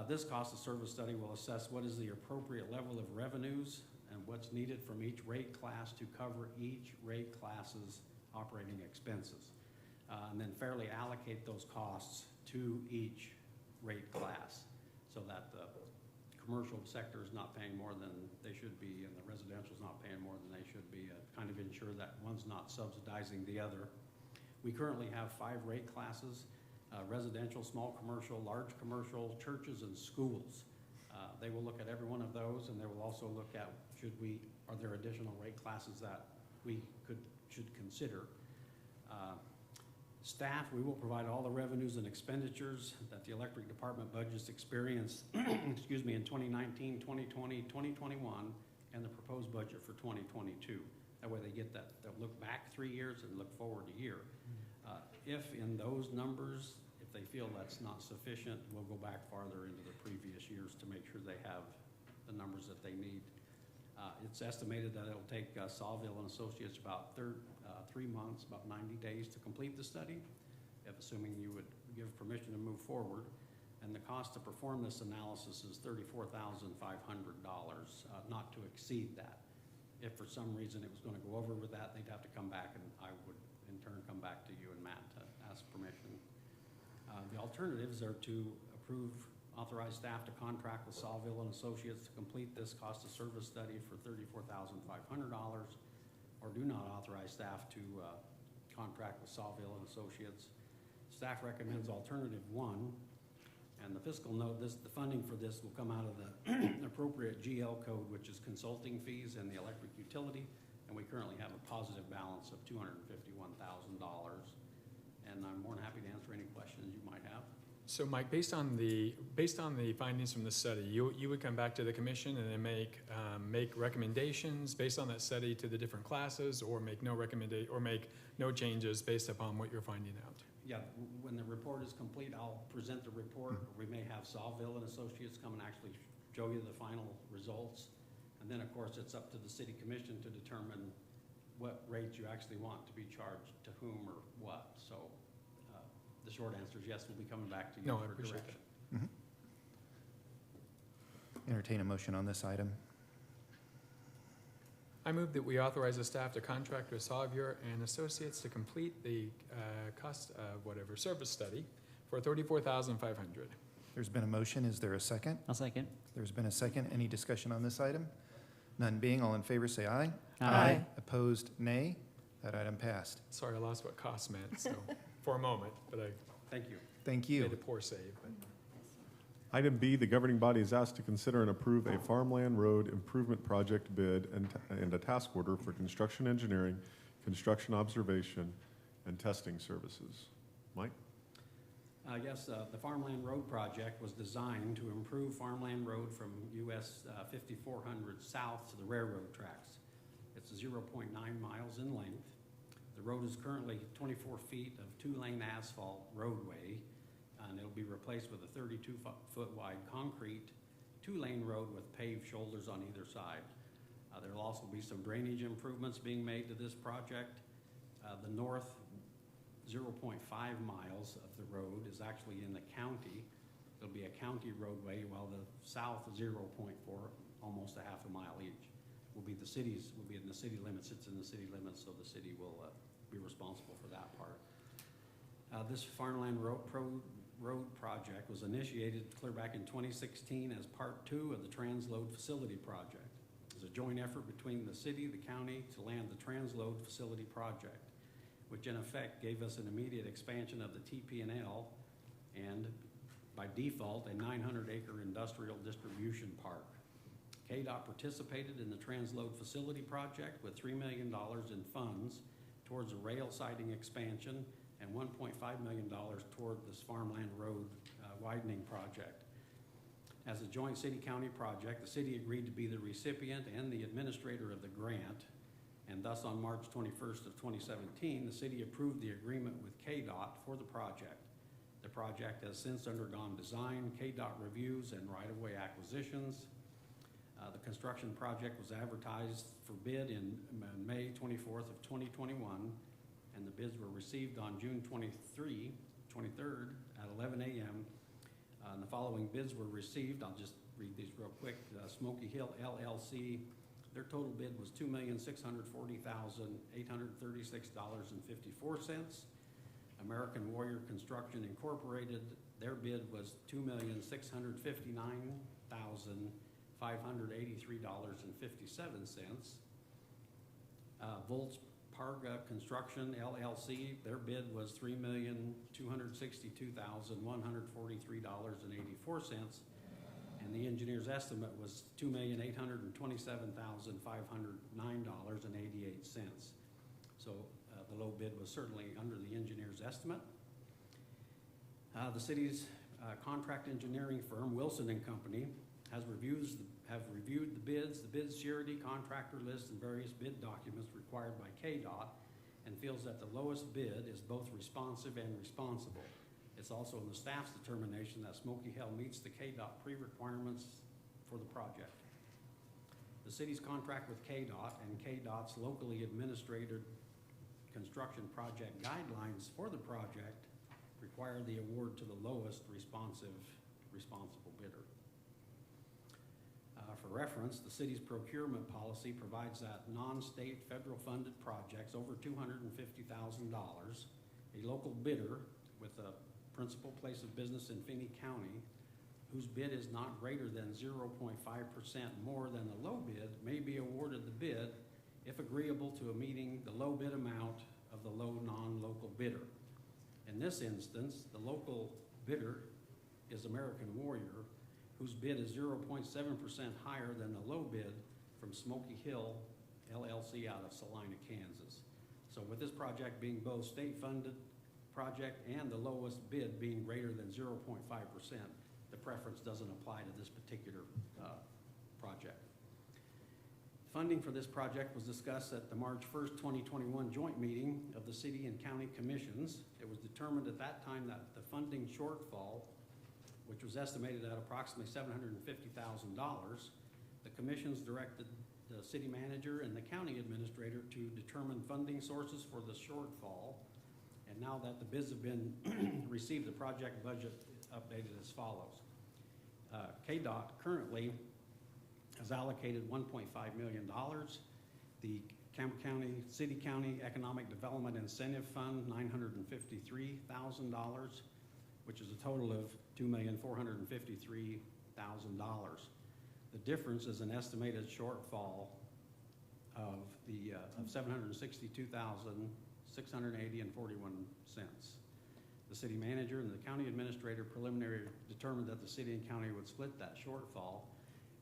This cost of service study will assess what is the appropriate level of revenues and what's needed from each rate class to cover each rate class's operating expenses. And then fairly allocate those costs to each rate class so that the commercial sector is not paying more than they should be and the residential is not paying more than they should be, kind of ensure that one's not subsidizing the other. We currently have 5 rate classes, residential, small commercial, large commercial, churches, and schools. They will look at every one of those, and they will also look at are there additional rate classes that we should consider. Staff, we will provide all the revenues and expenditures that the electric department budgets experienced, excuse me, in 2019, 2020, 2021, and the proposed budget for 2022. That way they get that, they'll look back 3 years and look forward a year. If in those numbers, if they feel that's not sufficient, we'll go back farther into the previous years to make sure they have the numbers that they need. It's estimated that it'll take Sawville and Associates about 3 months, about 90 days to complete the study, if assuming you would give permission to move forward. And the cost to perform this analysis is $34,500, not to exceed that. If for some reason it was going to go over with that, they'd have to come back, and I would in turn come back to you and Matt to ask permission. The alternatives are to authorize staff to contract with Sawville and Associates to complete this cost of service study for $34,500, or do not authorize staff to contract with Sawville and Associates. Staff recommends alternative 1, and the fiscal note, the funding for this will come out of the appropriate GL code, which is consulting fees and the electric utility, and we currently have a positive balance of $251,000. And I'm more than happy to answer any questions you might have. So Mike, based on the findings from the study, you would come back to the commission and then make recommendations based on that study to the different classes, or make no changes based upon what you're finding out? Yeah, when the report is complete, I'll present the report. We may have Sawville and Associates come and actually show you the final results. And then, of course, it's up to the city commission to determine what rate you actually want to be charged to whom or what. So the short answer is yes, we'll be coming back to you for direction. Entertain a motion on this item. I move that we authorize the staff to contract with Sawville and Associates to complete the cost of whatever service study for $34,500. There's been a motion. Is there a second? I'll second. There's been a second. Any discussion on this item? None being, all in favor say aye. Aye. Opposed, nay. That item passed. Sorry, I lost what cost meant, so, for a moment, but I Thank you. Thank you. made a poor save. But. Item B, the governing body is asked to consider and approve a farmland road improvement project bid and a task order for construction engineering, construction observation, and testing services. Mike? Yes, the Farmland Road project was designed to improve Farmland Road from US 5400 south to the railroad tracks. It's 0.9 miles in length. The road is currently 24 feet of 2-lane asphalt roadway, and it'll be replaced with a 32-foot wide concrete 2-lane road with paved shoulders on either side. There'll also be some drainage improvements being made to this project. The north 0.5 miles of the road is actually in the county. It'll be a county roadway, while the south 0.4, almost a half a mile each, will be in the city limits. It's in the city limits, so the city will be responsible for that part. This Farmland Road project was initiated clear back in 2016 as part 2 of the Transload Facility Project. It was a joint effort between the city, the county, to land the Transload Facility Project, which in effect gave us an immediate expansion of the TP&L and, by default, a 900-acre industrial distribution park. KDOT participated in the Transload Facility Project with $3 million in funds towards a rail siding expansion and $1.5 million toward this Farmland Road widening project. As a joint city-county project, the city agreed to be the recipient and the administrator of the grant, and thus on March 21st of 2017, the city approved the agreement with KDOT for the project. The project has since undergone design, KDOT reviews, and right-of-way acquisitions. The construction project was advertised for bid in May 24th of 2021, and the bids were received on June 23rd at 11 a.m. And the following bids were received. I'll just read these real quick. Smoky Hill LLC, their total bid was $2,640,836.54. American Warrior Construction Incorporated, their bid was $2,659,583.57. Volts Parga Construction LLC, their bid was $3,262,143.84. and the engineer's estimate was $2,827,509.88. So the low bid was certainly under the engineer's estimate. The city's contract engineering firm, Wilson and Company, have reviewed the bids, the bid surety, contractor list, and various bid documents required by KDOT, and feels that the lowest bid is both responsive and responsible. It's also in the staff's determination that Smoky Hill meets the KDOT pre-requirements for the project. The city's contract with KDOT and KDOT's locally administered construction project guidelines for the project require the award to the lowest responsible bidder. For reference, the city's procurement policy provides that non-state federal funded projects over $250,000, a local bidder with a principal place of business in Finney County, whose bid is not greater than 0.5% more than the low bid, may be awarded the bid if agreeable to a meeting the low bid amount of the low non-local bidder. In this instance, the local bidder is American Warrior, whose bid is 0.7% higher than the low bid from Smoky Hill LLC out of Salina, Kansas. So with this project being both state-funded project and the lowest bid being greater than 0.5%, the preference doesn't apply to this particular project. Funding for this project was discussed at the March 1st, 2021 joint meeting of the City and County Commissions. It was determined at that time that the funding shortfall, which was estimated at approximately $750,000, the commissions directed the city manager and the county administrator to determine funding sources for the shortfall. And now that the bids have been received, the project budget is updated as follows. KDOT currently has allocated $1.5 million. The Campbell County, City County Economic Development Incentive Fund, $953,000, which is a total of $2,453,000. The difference is an estimated shortfall of $762,680.41. The city manager and the county administrator preliminary determined that the city and county would split that shortfall,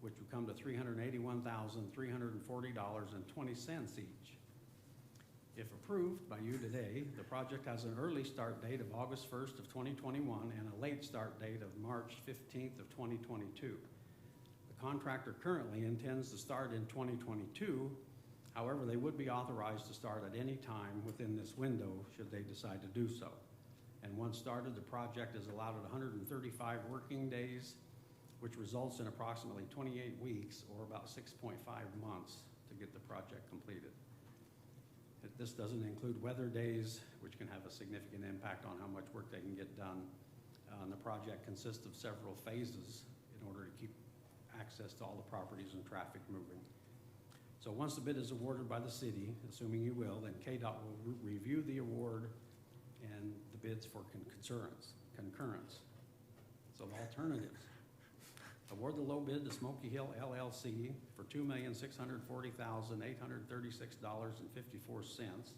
which would come to $381,340.20 each. If approved by you today, the project has an early start date of August 1st of 2021 and a late start date of March 15th of 2022. The contractor currently intends to start in 2022. However, they would be authorized to start at any time within this window should they decide to do so. And once started, the project is allowed at 135 working days, which results in approximately 28 weeks or about 6.5 months to get the project completed. This doesn't include weather days, which can have a significant impact on how much work they can get done. And the project consists of several phases in order to keep access to all the properties and traffic moving. So once the bid is awarded by the city, assuming you will, then KDOT will review the award and the bids for concurrence. So alternatives. Award the low bid to Smoky Hill LLC for $2,640,836.54.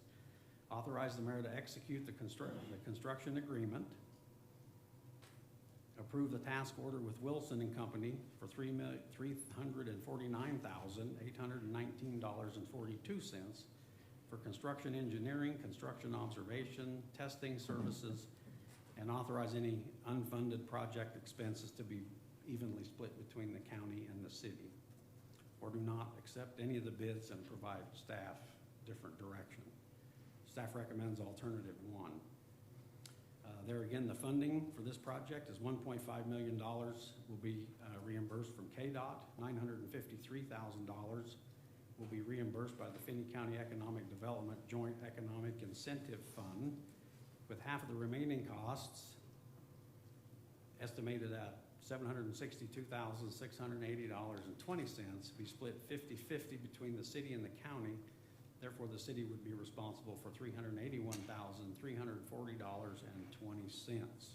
Authorize the mayor to execute the construction agreement. Approve the task order with Wilson and Company for $349,819.42 for construction engineering, construction observation, testing services, and authorize any unfunded project expenses to be evenly split between the county and the city, or do not accept any of the bids and provide staff different direction. Staff recommends alternative 1. There again, the funding for this project is $1.5 million will be reimbursed from KDOT. $953,000 will be reimbursed by the Finney County Economic Development Joint Economic Incentive Fund, with half of the remaining costs estimated at $762,680.20 be split 50-50 between the city and the county. Therefore, the city would be responsible for $381,340.20.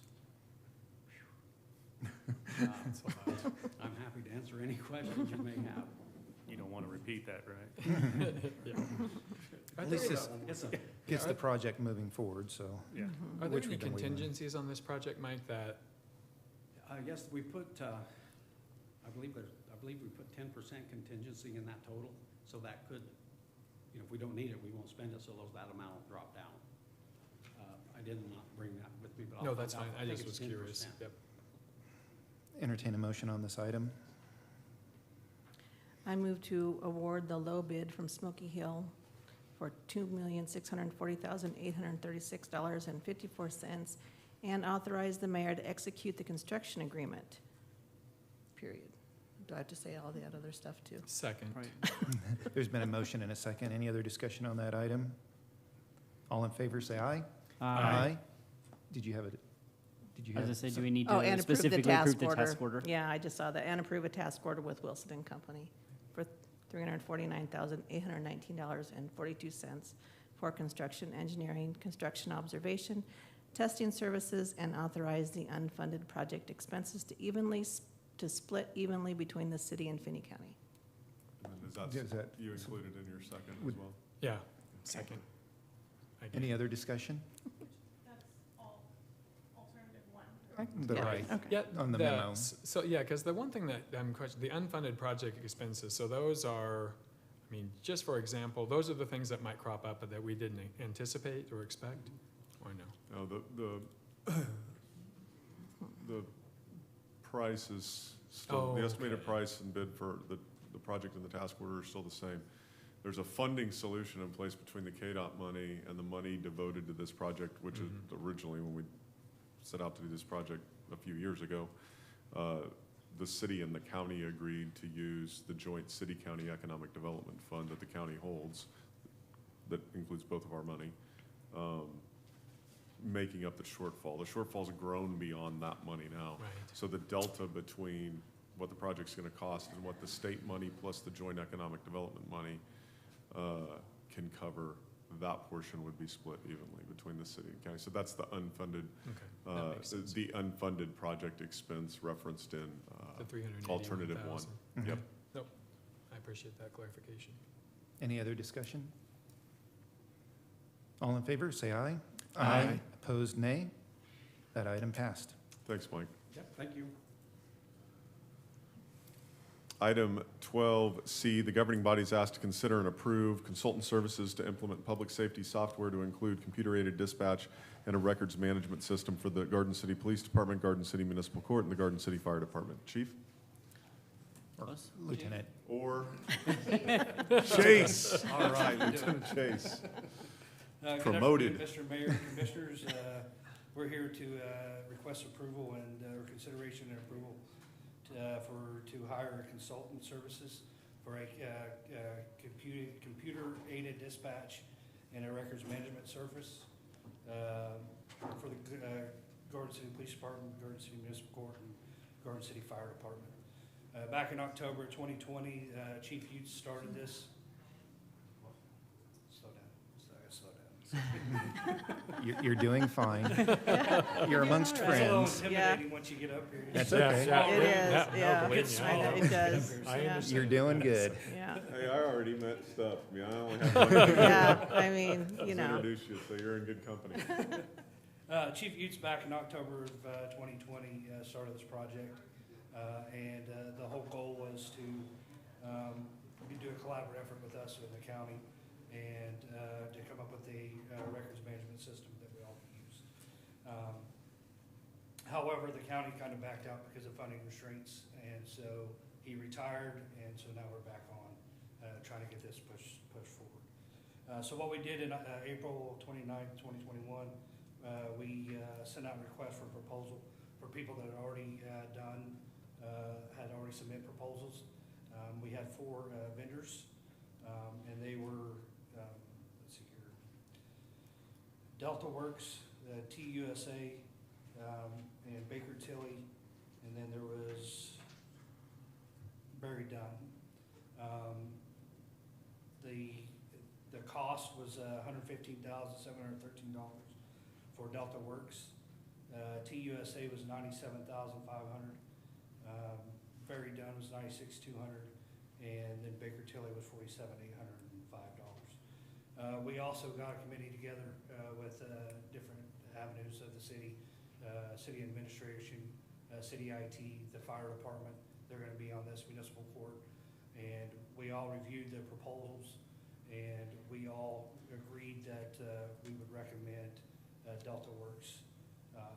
I'm happy to answer any questions you may have. You don't want to repeat that, right? At least this gets the project moving forward, so. Yeah. Are there which any we've been waiting on. contingencies on this project, Mike, that Yes, we put I believe we put 10% contingency in that total, so that could, you know, if we don't need it, we won't spend it, so that amount will drop down. I did not bring that with me, but I'll No, find that's out. fine. I think just it's was curious. 10%. Yep. Entertain a motion on this item. I move to award the low bid from Smoky Hill for $2,640,836.54 and authorize the mayor to execute the construction agreement, period. Do I have to say all that other stuff too? Second. There's been a motion and a second. Any other discussion on that item? All in favor, say aye. Did you have it? Did you I was have? gonna say, do we need Oh, to and approve the specifically approve the task task order? order. Yeah, I just saw that. And approve a task order with Wilson and Company for $349,819.42 for construction engineering, construction observation, testing services, and authorize the unfunded project expenses to split evenly between the city and Finney County. And then Is that- you included in your second as Would- well? Yeah, second. I get Any it. other discussion? That's all alternative one. The Yeah. right, Okay. Yeah, on the memo. So, yeah, because the one thing that I'm questioning, the unfunded project expenses, so those are, I mean, just for example, those are the things that might crop up that we didn't anticipate or expect, or no? No, the price is still, Oh, the estimated okay. price and bid for the project and the task order are still the same. There's a funding solution in place between the KDOT money and the money devoted to this project, which is originally when we set out to do this project a few years ago. The city and the county agreed to use the joint city-county economic development fund that the county holds, that includes both of our money, making up the shortfall. The shortfall's grown beyond that money now. Right. So the delta between what the project's gonna cost and what the state money plus the joint economic development money can cover, that portion would be split evenly between the city and county. So that's the unfunded, Okay, that makes sense. the unfunded project expense referenced in The 381,000. alternative one. Mhm. Yep. Nope, I appreciate that clarification. Any other discussion? All in favor, say aye. Aye. Opposed, nay. That item passed. Thanks, Mike. Yep, thank you. Item 12C, the governing body is asked to consider and approve consultant services to implement public safety software to include computer-aided dispatch and a records management system for the Garden City Police Department, Garden City Municipal Court, and the Garden City Fire Department. Chief? Lieutenant. Or Chase. All right, Lieutenant Chase. Promoted. Good afternoon, Mr. Mayor and Commissioners. We're here to request approval and or consideration and approval to hire consultant services for a computer-aided dispatch and a records management service for the Garden City Police Department, Garden City Municipal Court, and Garden City Fire Department. Back in October 2020, Chief Utes started this. Slow down. Slow down. You're doing fine. You're amongst It's a little friends. intimidating once you get up here. That's Yeah, okay. yeah, It no, is, no, yeah. believe me, I know, it does. I Yeah. understand. You're doing good. Yeah, Hey, I already messed up. I mean, I only have one. yeah, I mean, you Let's know. introduce you, so you're in good company. Chief Utes back in October of 2020 started this project, and the whole goal was to do a collaborative effort with us in the county and to come up with a records management system that we all can use. However, the county kind of backed out because of funding restraints, and so he retired, and so now we're back on trying to get this pushed forward. So what we did in April 29th, 2021, we sent out requests for proposal for people that had already had already submitted proposals. We had 4 vendors, and they were, let's see here, Delta Works, TUSA, and Baker Tilly, and then there was Barry Dunn. The cost was $115,713 for Delta Works. TUSA was $97,500. Barry Dunn was $96,200, and then Baker Tilly was $47,805. We also got a committee together with different avenues of the city, city administration, city IT, the fire department, they're gonna be on this municipal court. And we all reviewed the proposals, and we all agreed that we would recommend Delta Works.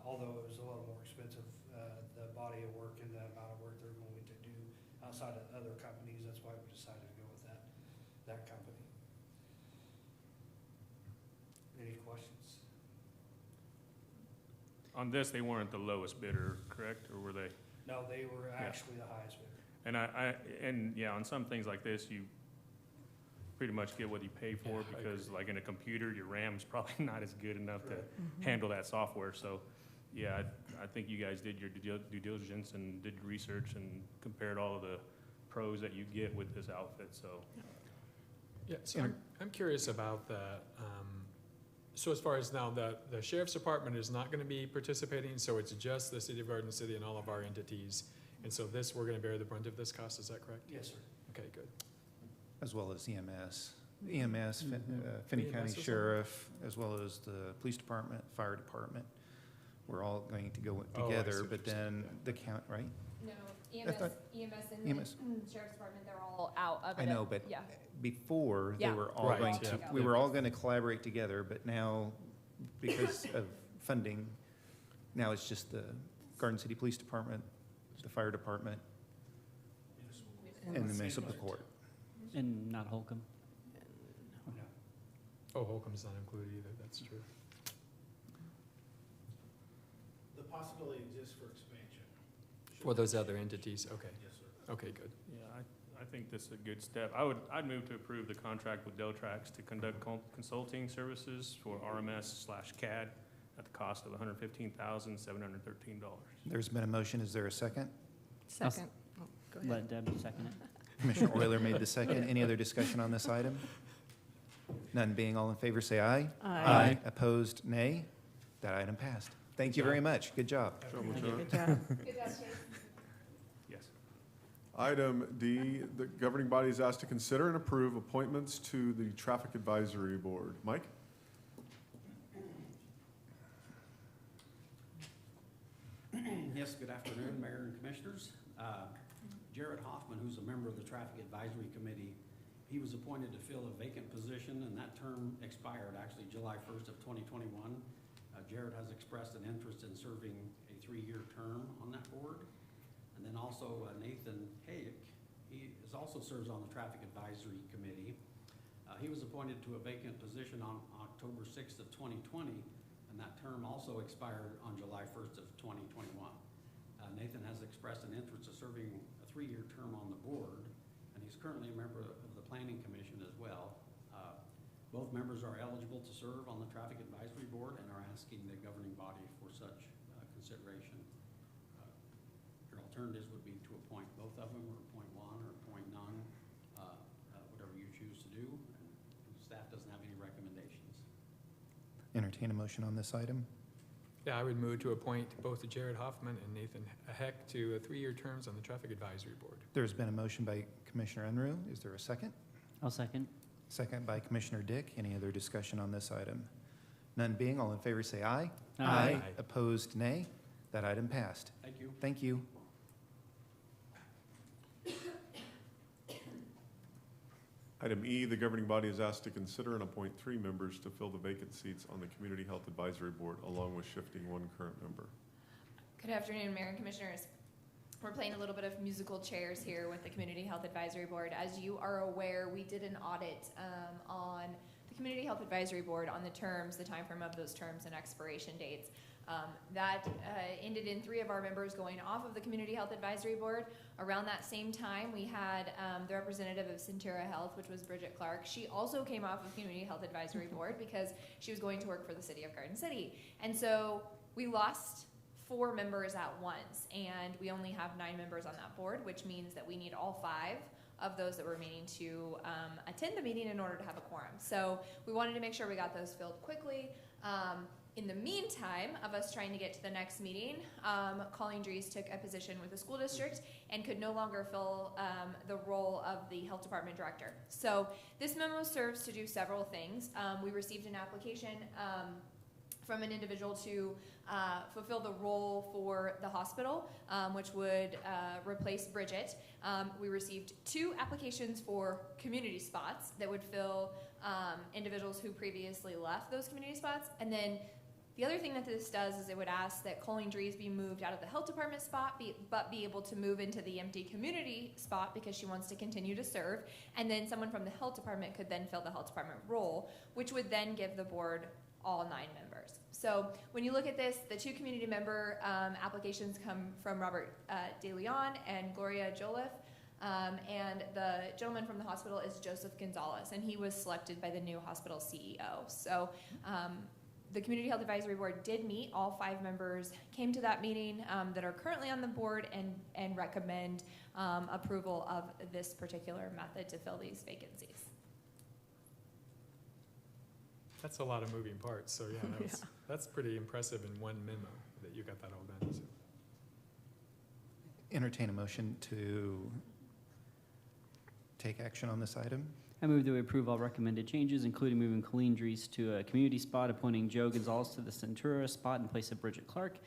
Although it was a little more expensive, the body of work and the amount of work they're going to do outside of other companies, that's why we decided to go with that company. Any questions? On this, they weren't the lowest bidder, correct, or were they? No, they were actually the highest bidder. And yeah, on some things like this, you pretty much get what you pay for, Yeah, I because agree. like in a computer, your RAM's probably not as good enough to Correct. handle that software. So, yeah, I think you guys did your due diligence and did research and compared all of the pros that you get with this outfit, so. Yeah, so I'm curious about the, so as far as now, the sheriff's department is not gonna be participating, so it's just the city of Garden City and all of our entities. And so this, we're gonna bear the brunt of this cost, is that correct? Yes, sir. Okay, good. As well as EMS. EMS, Finney EMS County as well? Sheriff, as well as the police department, fire department. We're all going to go Oh, I see together, what but you're saying, then yeah. the count, right? No, I thought- EMS and EMS. the sheriff's department, they're all out of it. I know, but Yeah. before, they Yeah. were all Right, going yeah. to, we were all going to collaborate together, but now, because of funding, now it's just the Garden City Police Department, the fire department, and the municipal court. And not Holcomb. Oh, Holcomb's not included either, that's true. The possibility exists for expansion. For those other entities, okay, Yes, sir. okay, good. Yeah, I think this is a good step. I'd move to approve the contract with Deltrax to conduct consulting services for RMS/CAD at the cost of $115,713. There's been a motion, is there a second? Second. Oh, go ahead. Let Deb second it. Commissioner Euler made the second. Any other discussion on this item? None being, all in favor, say aye. Aye. Opposed, nay. That item passed. Thank you very much. Good job. Good job. Good job, Chase. Yes. Item D, the governing body is asked to consider and approve appointments to the Traffic Advisory Board. Mike? Yes, good afternoon, Mayor and Commissioners. Jared Hoffman, who's a member of the Traffic Advisory Committee, he was appointed to fill a vacant position, and that term expired actually July 1st of 2021. Jared has expressed an interest in serving a 3-year term on that board. And then also Nathan Hayek, he also serves on the Traffic Advisory Committee. He was appointed to a vacant position on October 6th of 2020, and that term also expired on July 1st of 2021. Nathan has expressed an interest in serving a 3-year term on the board, and he's currently a member of the Planning Commission as well. Both members are eligible to serve on the Traffic Advisory Board and are asking the governing body for such consideration. Your alternatives would be to appoint both of them, or appoint one, or appoint none, whatever you choose to do. And staff doesn't have any recommendations. Entertain a motion on this item. Yeah, I would move to appoint both Jared Hoffman and Nathan Heck to 3-year terms on the Traffic Advisory Board. There's been a motion by Commissioner Unruh. Is there a second? I'll second. Second by Commissioner Dick. Any other discussion on this item? None being, all in favor, say aye. Aye. Opposed, nay. That item passed. Thank you. Thank you. Item E, the governing body is asked to consider and appoint 3 members to fill the vacant seats on the Community Health Advisory Board, along with shifting 1 current member. Good afternoon, Mayor and Commissioners. We're playing a little bit of musical chairs here with the Community Health Advisory Board. As you are aware, we did an audit on the Community Health Advisory Board on the terms, the time frame of those terms and expiration dates. That ended in 3 of our members going off of the Community Health Advisory Board. Around that same time, we had the representative of Centura Health, which was Bridget Clark. She also came off of Community Health Advisory Board because she was going to work for the city of Garden City. And so we lost 4 members at once, and we only have 9 members on that board, which means that we need all 5 of those that were remaining to attend the meeting in order to have a quorum. So we wanted to make sure we got those filled quickly. In the meantime of us trying to get to the next meeting, Colleen Dries took a position with the school district and could no longer fill the role of the health department director. So this memo serves to do several things. We received an application from an individual to fulfill the role for the hospital, which would replace Bridget. We received 2 applications for community spots that would fill individuals who previously left those community spots. And then the other thing that this does is it would ask that Colleen Dries be moved out of the health department spot, but be able to move into the empty community spot because she wants to continue to serve. And then someone from the health department could then fill the health department role, which would then give the board all 9 members. So when you look at this, the 2 community member applications come from Robert De Leon and Gloria Joliffe. And the gentleman from the hospital is Joseph Gonzalez, and he was selected by the new hospital CEO. So the Community Health Advisory Board did meet. All 5 members came to that meeting that are currently on the board and recommend approval of this particular method to fill these vacancies. That's a lot of moving parts, so yeah, that's pretty impressive in one memo that you got that all done. So. Entertain a motion to take action on this item. I move that we approve all recommended changes, including moving Colleen Dries to a community spot, appointing Joe Gonzalez to the Centura spot in place of Bridget Clark,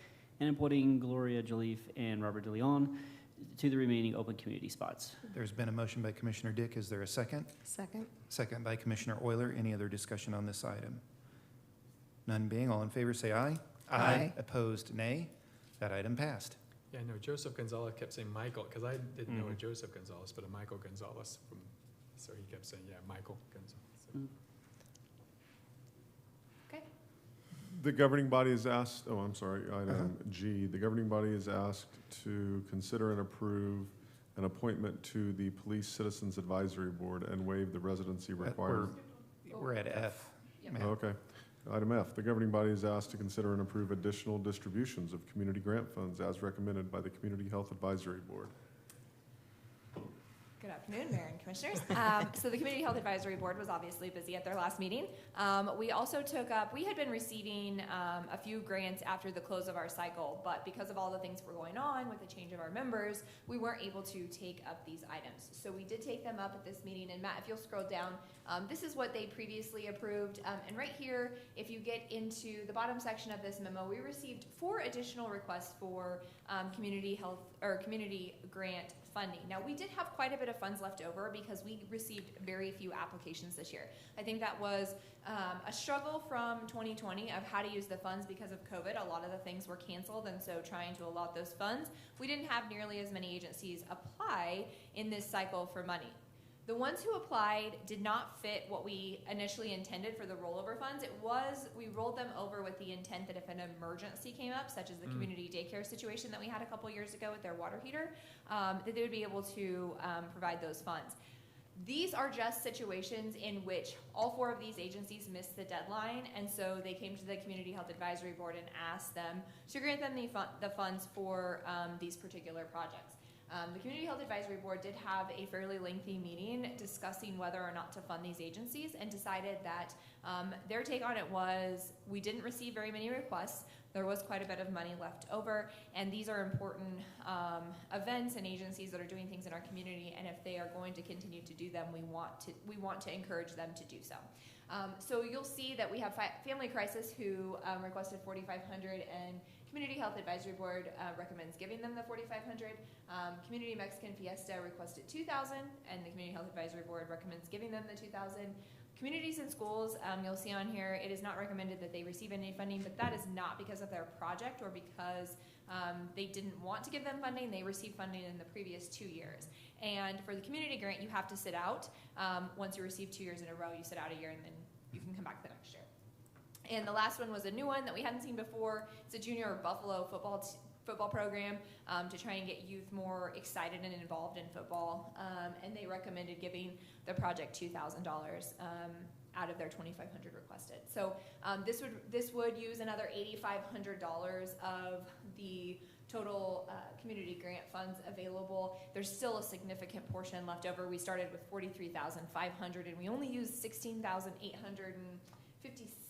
and appointing Gloria Joliffe and Robert De Leon to the remaining open community spots. There's been a motion by Commissioner Dick. Is there a second? Second. Second by Commissioner Euler. Any other discussion on this item? None being, all in favor say aye. Aye. Opposed, nay. That item passed. Yeah, no, Joseph Gonzalez kept saying Michael, because I didn't know a Joseph Gonzalez, but a Michael Gonzalez. So he kept saying, yeah, Michael Gonzalez. So. Okay. The governing body is asked, item G, the governing body is asked to consider and approve an appointment to the Police Citizens Advisory Board and waive the residency requirement. We're at F. Yep. ma'am. Okay. Item F, the governing body is asked to consider and approve additional distributions of community grant funds as recommended by the Community Health Advisory Board. Good afternoon, Mayor and Commissioners. So the Community Health Advisory Board was obviously busy at their last meeting. We also we had been receiving a few grants after the close of our cycle, but because of all the things that were going on with the change of our members, we weren't able to take up these items. So we did take them up at this meeting, and Matt, if you'll scroll down, this is what they previously approved. And right here, if you get into the bottom section of this memo, we received 4 additional requests for community health or community grant funding. Now, we did have quite a bit of funds left over because we received very few applications this year. I think that was a struggle from 2020 of how to use the funds because of COVID. A lot of the things were canceled, and so trying to allot those funds, we didn't have nearly as many agencies apply in this cycle for money. The ones who applied did not fit what we initially intended for the rollover funds. We rolled them over with the intent that if an emergency came up, such as the community daycare situation that we had a couple years ago with their water heater, that they would be able to provide those funds. These are just situations in which all 4 of these agencies missed the deadline, and so they came to the Community Health Advisory Board and asked them to grant them the funds for these particular projects. The Community Health Advisory Board did have a fairly lengthy meeting discussing whether or not to fund these agencies and decided that their take on it was we didn't receive very many requests. There was quite a bit of money left over, and these are important events and agencies that are doing things in our community, and if they are going to continue to do them, we want to encourage them to do so. So you'll see that we have Family Crisis who requested $4,500, and Community Health Advisory Board recommends giving them the $4,500. Community Mexican Fiesta requested $2,000, and the Community Health Advisory Board recommends giving them the $2,000. Communities and schools, you'll see on here, it is not recommended that they receive any funding, but that is not because of their project or because they didn't want to give them funding. They received funding in the previous 2 years. And for the community grant, you have to sit out. Once you receive 2 years in a row, you sit out a year, and then you can come back the next year. And the last one was a new one that we hadn't seen before. It's a junior Buffalo football program to try and get youth more excited and involved in football. And they recommended giving the project $2,000 out of their $2,500 requested. So this would use another $8,500 of the total community grant funds available. There's still a significant portion left over. We started with $43,500, and we only used $16,857,000,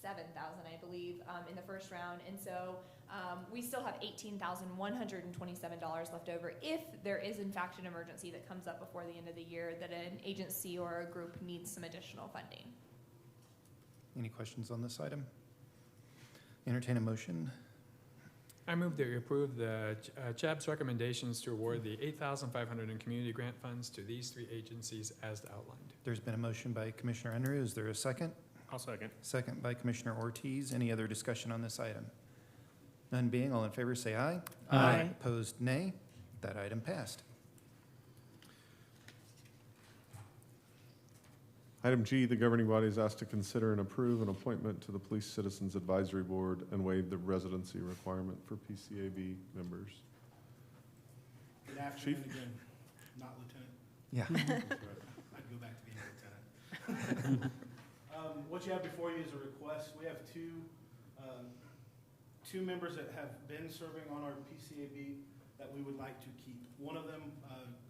I believe, in the first round. And so we still have $18,127 left over if there is, in fact, an emergency that comes up before the end of the year that an agency or a group needs some additional funding. Any questions on this item? Entertain a motion. I move that we approve the CHAB's recommendations to award the $8,500 in community grant funds to these three agencies as outlined. There's been a motion by Commissioner Unruh. Is there a second? I'll second. Second by Commissioner Ortiz. Any other discussion on this item? None being, all in favor say aye. Aye. Opposed, nay. That item passed. Item G, the governing body is asked to consider and approve an appointment to the Police Citizens Advisory Board and waive the residency requirement for PCAB members. Good afternoon again, not lieutenant. Yeah. I'd go back to being a lieutenant. What you have before you is a request. We have two members that have been serving on our PCAB that we would like to keep. One of them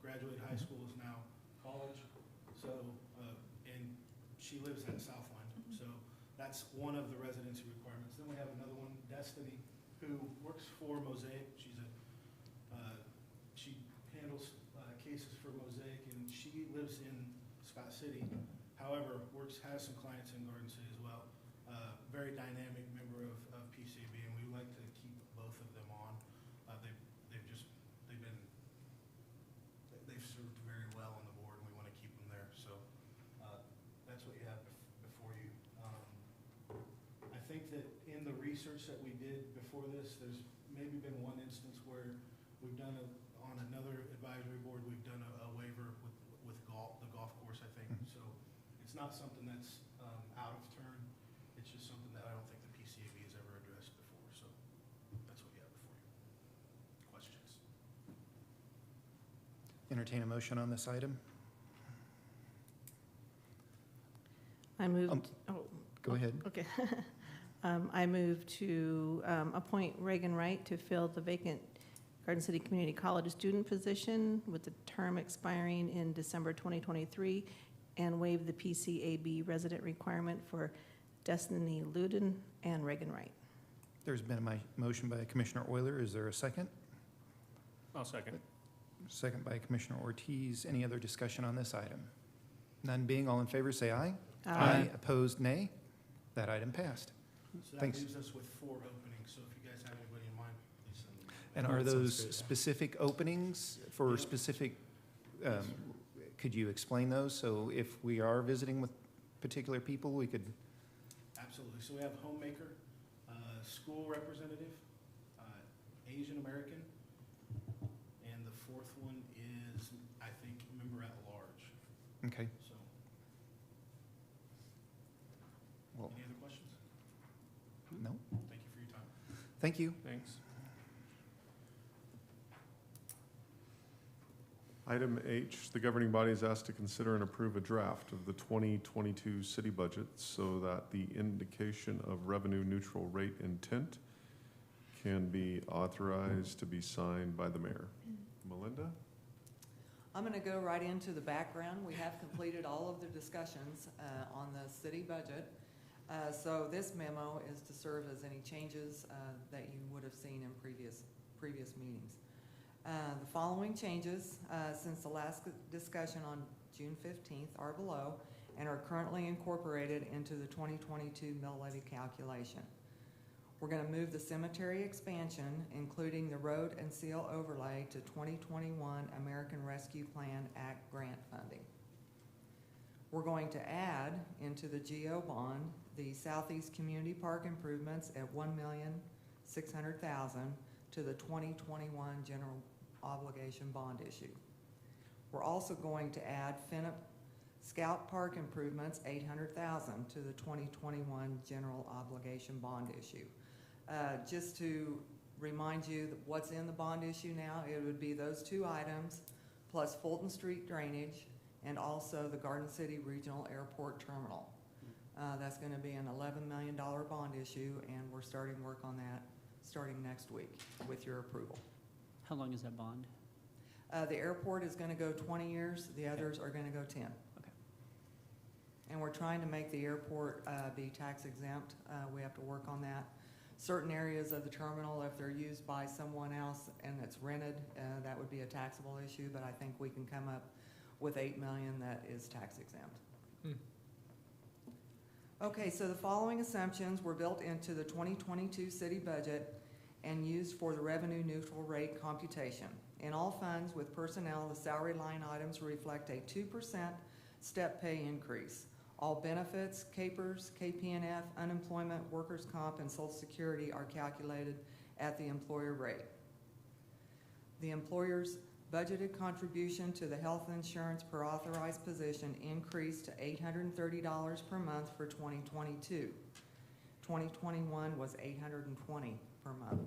graduated high school, is now college, so, and she lives at Southland. So that's one of the residency requirements. Then we have another one, Destiny, who works for Mosaic. She handles cases for Mosaic, and she lives in Scott City. However, has some clients in Garden City as well. Very dynamic member of PCAB, and we would like to keep both of them on. They've served very well on the board, and we want to keep them there. So that's what you have before you. I think that in the research that we did before this, there's maybe been one instance where we've done on another advisory board, we've done a waiver with the golf course, I think. So it's not something that's out of turn. It's just something that I don't think the PCAB has ever addressed before. So that's what you have before you. Questions? Entertain a motion on this item. I moved, Go ahead. okay. I move to appoint Reagan Wright to fill the vacant Garden City Community College student position with the term expiring in December 2023, and waive the PCAB resident requirement for Destiny Luden and Reagan Wright. There's been a motion by Commissioner Euler. Is there a second? I'll second. Second by Commissioner Ortiz. Any other discussion on this item? None being, all in favor say aye. Aye. Opposed, nay. That item passed. So that Thanks. leaves us with 4 openings. So if you guys have anybody in mind, please send them. And Oh, are that sounds those great, yeah. specific openings for Yeah. specific, could you explain those? So if we are visiting with particular people, we could, Absolutely. So we have homemaker, school representative, Asian American, and the fourth one is, I think, member at large. okay. So, Well, any other questions? no? Thank you for your time. Thank you. Thanks. Item H, the governing body is asked to consider and approve a draft of the 2022 city budget so that the indication of revenue neutral rate intent can be authorized to be signed by the mayor. Melinda? I'm going to go right into the background. We have completed all of the discussions on the city budget. So this memo is to serve as any changes that you would have seen in previous meetings. The following changes since the last discussion on June 15th are below and are currently incorporated into the 2022 mill levy calculation. We're going to move the cemetery expansion, including the road and seal overlay, to 2021 American Rescue Plan Act grant funding. We're going to add into the GO bond the Southeast Community Park improvements at $1,600,000 to the 2021 general obligation bond issue. We're also going to add Finnip Scout Park improvements, $800,000 to the 2021 general obligation bond issue. Just to remind you that what's in the bond issue now, it would be those 2 items plus Fulton Street drainage and also the Garden City Regional Airport Terminal. That's going to be an $11 million bond issue, and we're starting work on that starting next week with your approval. How long is that bond? The airport is going to go 20 years. The others are going to go 10. Okay. And we're trying to make the airport be tax exempt. We have to work on that. Certain areas of the terminal, if they're used by someone else and it's rented, that would be a taxable issue, but I think we can come up with $8 million that is tax exempt. Okay, so the following assumptions were built into the 2022 city budget and used for the revenue neutral rate computation. In all funds with personnel, the salary line items reflect a 2% step pay increase. All benefits, capers, KPNF, unemployment, workers' comp, and Social Security are calculated at the employer rate. The employer's budgeted contribution to the health insurance per authorized position increased to $830 per month for 2022. 2021 was $820 per month.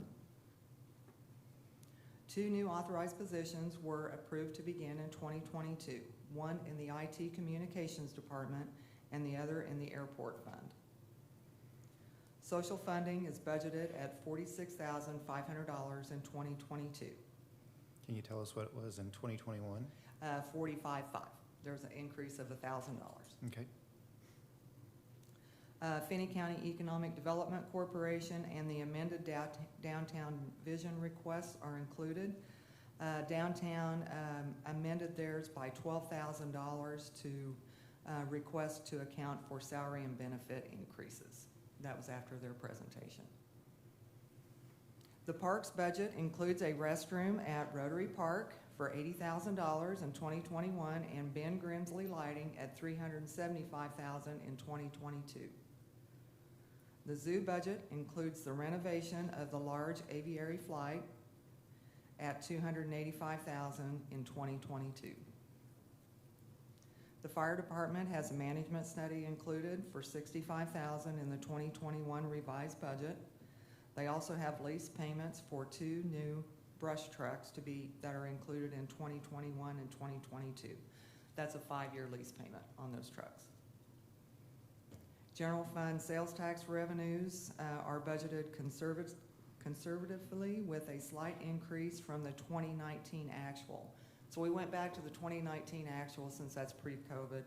2 new authorized positions were approved to begin in 2022, one in the IT Communications Department and the other in the Airport Fund. Social funding is budgeted at $46,500 in 2022. Can you tell us what it was in 2021? $45,500. There's an increase of $1,000. Okay. Finney County Economic Development Corporation and the amended downtown vision requests are included. Downtown amended theirs by $12,000 to request to account for salary and benefit increases. That was after their presentation. The parks budget includes a restroom at Rotary Park for $80,000 in 2021 and Ben Grimsley lighting at $375,000 in 2022. The zoo budget includes the renovation of the large aviary flight at $285,000 in 2022. The fire department has a management study included for $65,000 in the 2021 revised budget. They also have lease payments for 2 new brush trucks that are included in 2021 and 2022. That's a 5-year lease payment on those trucks. General fund sales tax revenues are budgeted conservatively with a slight increase from the 2019 actual. So we went back to the 2019 actual since that's pre-COVID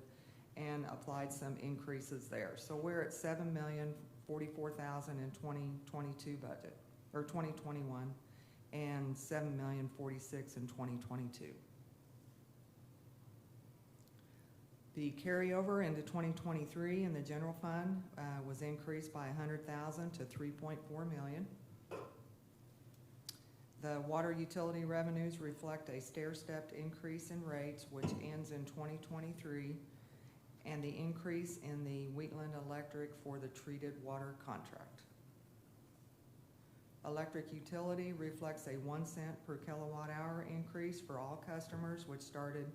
and applied some increases there. So we're at $7,044,000 in 2022 budget, or 2021, and $7,046,000 in 2022. The carryover into 2023 in the general fund was increased by $100,000 to $3.4 million. The water utility revenues reflect a stair-stepped increase in rates, which ends in 2023, and the increase in the Wheatland Electric for the treated water contract. Electric utility reflects a 1 cent per kilowatt hour increase for all customers, which started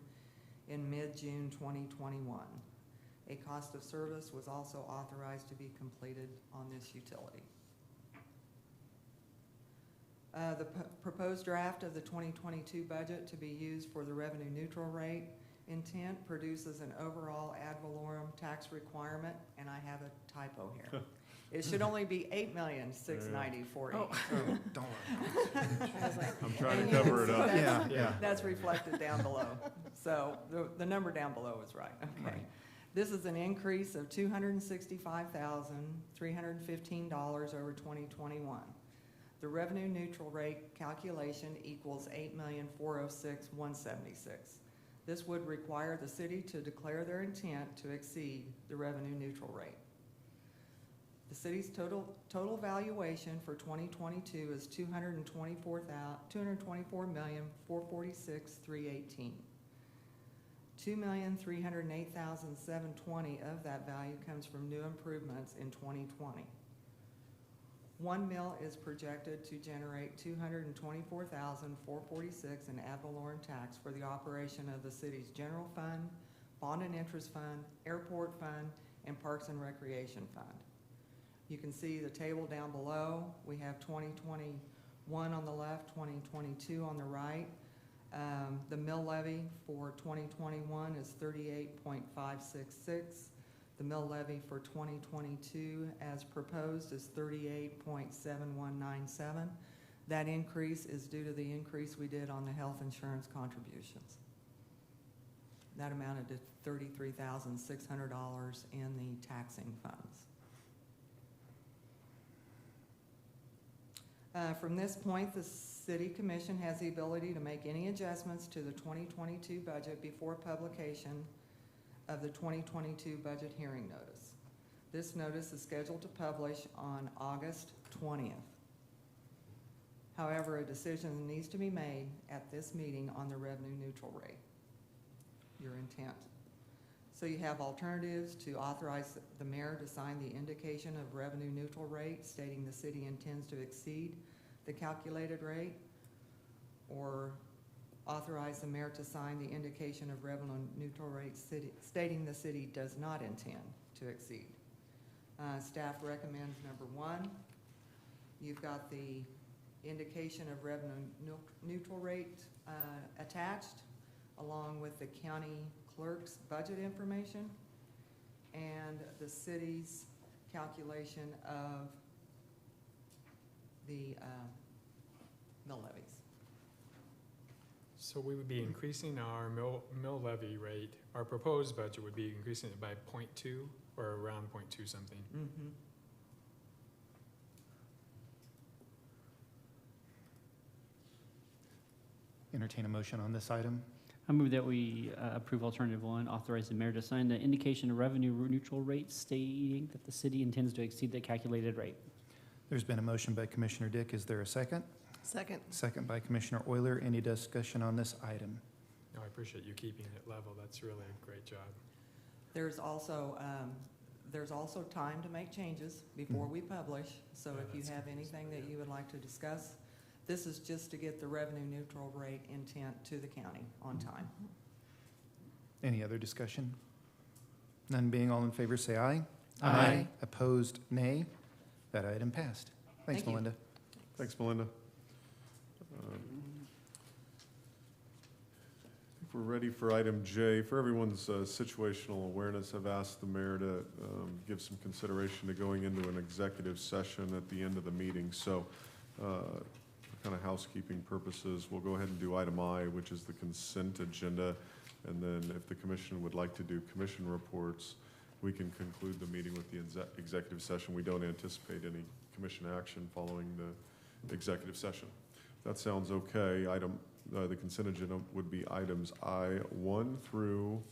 in mid-June 2021. A cost of service was also authorized to be completed on this utility. The proposed draft of the 2022 budget to be used for the revenue neutral rate intent produces an overall ad valorem tax requirement, and I have a typo here. It should only be $8,690,480. Oh, don't I'm trying to cover it up. Yeah. That's reflected down below. So the number down below is right. Okay. Right. This is an increase of $265,315 over 2021. The revenue neutral rate calculation equals $8,406,176. This would require the city to declare their intent to exceed the revenue neutral rate. The city's total valuation for 2022 is $224,446,318. $2,308,720 of that value comes from new improvements in 2020. 1 mil is projected to generate $224,446 in ad valorem tax for the operation of the city's general fund, bond and interest fund, airport fund, and parks and recreation fund. You can see the table down below. We have 2021 on the left, 2022 on the right. The mill levy for 2021 is 38.566. The mill levy for 2022 as proposed is 38.7197. That increase is due to the increase we did on the health insurance contributions. That amounted to $33,600 in the taxing funds. From this point, the City Commission has the ability to make any adjustments to the 2022 budget before publication of the 2022 budget hearing notice. This notice is scheduled to publish on August 20th. However, a decision needs to be made at this meeting on the revenue neutral rate, your intent. So you have alternatives to authorize the mayor to sign the indication of revenue neutral rate stating the city intends to exceed the calculated rate, or authorize the mayor to sign the indication of revenue neutral rate stating the city does not intend to exceed. Staff recommends number 1. You've got the indication of revenue neutral rate attached, along with the county clerk's budget information and the city's calculation of the mill levies. So we would be increasing our mill levy rate. Our proposed budget would be increasing it by 0.2 or around 0.2 something. Mm-hmm. Entertain a motion on this item. I move that we approve alternative 1, authorize the mayor to sign the indication of revenue neutral rate stating that the city intends to exceed the calculated rate. There's been a motion by Commissioner Dick. Is there a second? Second. Second by Commissioner Euler. Any discussion on this item? No, I appreciate you keeping it level. That's really a great job. There's also time to make changes before we publish, so Yeah, if you that's have good. anything that you would like to discuss, this is just to get the revenue neutral rate intent to the county on time. Any other discussion? None being, all in favor, say aye. Aye. Opposed, nay. That item passed. Thanks, Thank you. Melinda. Thanks, Melinda. I think we're ready for item J. For everyone's situational awareness, I've asked the mayor to give some consideration to going into an executive session at the end of the meeting. So for kind of housekeeping purposes, we'll go ahead and do item I, which is the consent agenda. And then if the commission would like to do commission reports, we can conclude the meeting with the executive session. We don't anticipate any commission action following the executive session. That sounds okay. The consent agenda would be items I-1 through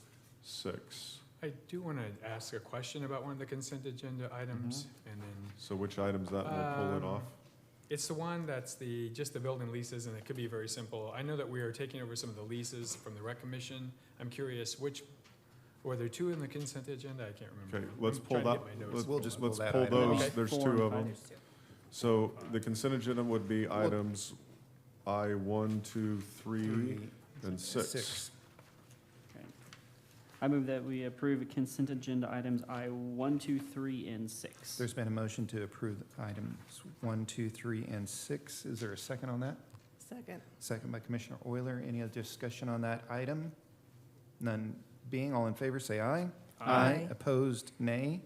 6. I do want to ask a question about one of the consent agenda items, and then So which items that, we'll pull it off? it's the one that's just the building leases, and it could be very simple. I know that we are taking over some of the leases from the rec commission. I'm curious, were there 2 in the consent agenda? I can't remember. Okay, let's I'm pull trying to that, get my notes. let's pull that pull item those. off. There's 4 2 and of 5. them. So the consent agenda would be items I-1, 2, 3, and 6. Okay. I move that we approve consent agenda items I-1, 2, 3, and 6. There's been a motion to approve items 1, 2, 3, and 6. Is there a second on that? Second. Second by Commissioner Euler. Any other discussion on that item? None being, all in favor, say aye. Aye. Opposed, nay.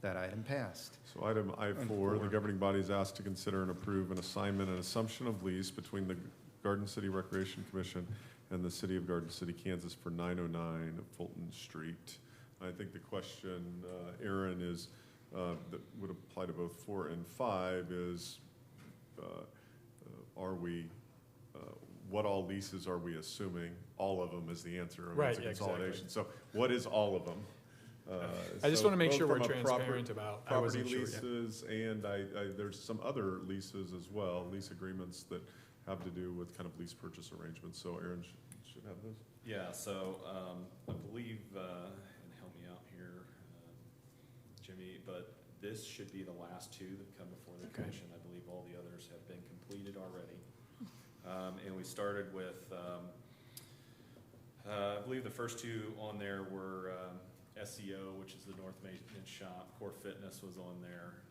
That item passed. So item I-4, the four. governing body is asked to consider and approve an assignment and assumption of lease between the Garden City Recreation Commission and the City of Garden City, Kansas for 909 Fulton Street. I think the question, Aaron, is, that would apply to both 4 and 5 is, what all leases are we assuming? All of them is the answer. I mean, Right, it's a yeah, exactly. consolidation. So what is all of them? I just So want to make both sure we're from a transparent about, I property wasn't sure yet. leases, and there's some other leases as well, lease agreements that have to do with kind of lease purchase arrangements. So Aaron should have those. Yeah, so I believe, and help me out here, Jimmy, but this should be the last 2 that come before the Okay. commission. I believe all the others have been completed already. And we started with, I believe the first 2 on there were SEO, which is the North Maintenance Shop. Core Fitness was on there.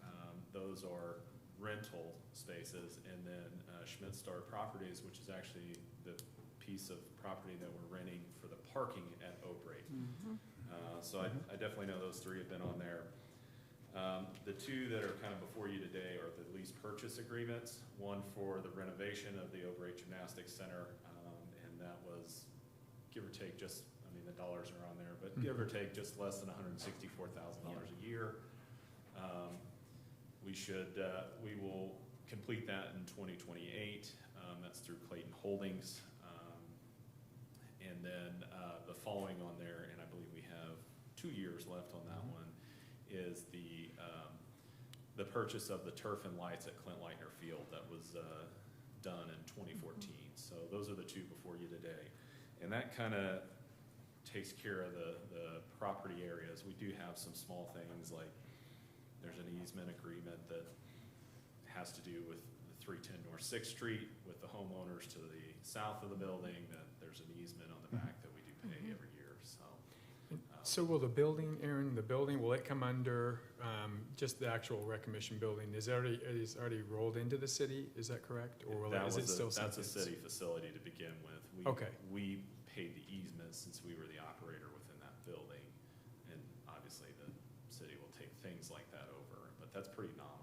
Those are rental spaces. And then Schmidt Star Properties, which is actually the piece of property that we're renting for the parking at Oak-Rate. So I definitely know those 3 have been on there. The 2 that are kind of before you today are the lease purchase agreements. One for the renovation of the Oak-Rate Gymnastics Center, and that was, give or take, just, I mean, the dollars are on there, but give or take just less than $164,000 a year. We will complete that in 2028. That's through Clayton Holdings. And then the following on there, and I believe we have 2 years left on that one, is the purchase of the turf and lights at Clint Lightner Field that was done in 2014. So those are the two before you today. And that kind of takes care of the property areas. We do have some small things like there's an easement agreement that has to do with the 310 North 6th Street with the homeowners to the south of the building, that there's an easement on the back that we do pay every year, so. So will the building, Aaron, will it come under just the actual recognition building? Is already rolled into the city, is that correct? Or is it still something? That's a city facility to begin with. Okay. We paid the easement since we were the operator within that building, and obviously the city will take things like that over, but that's pretty nominal.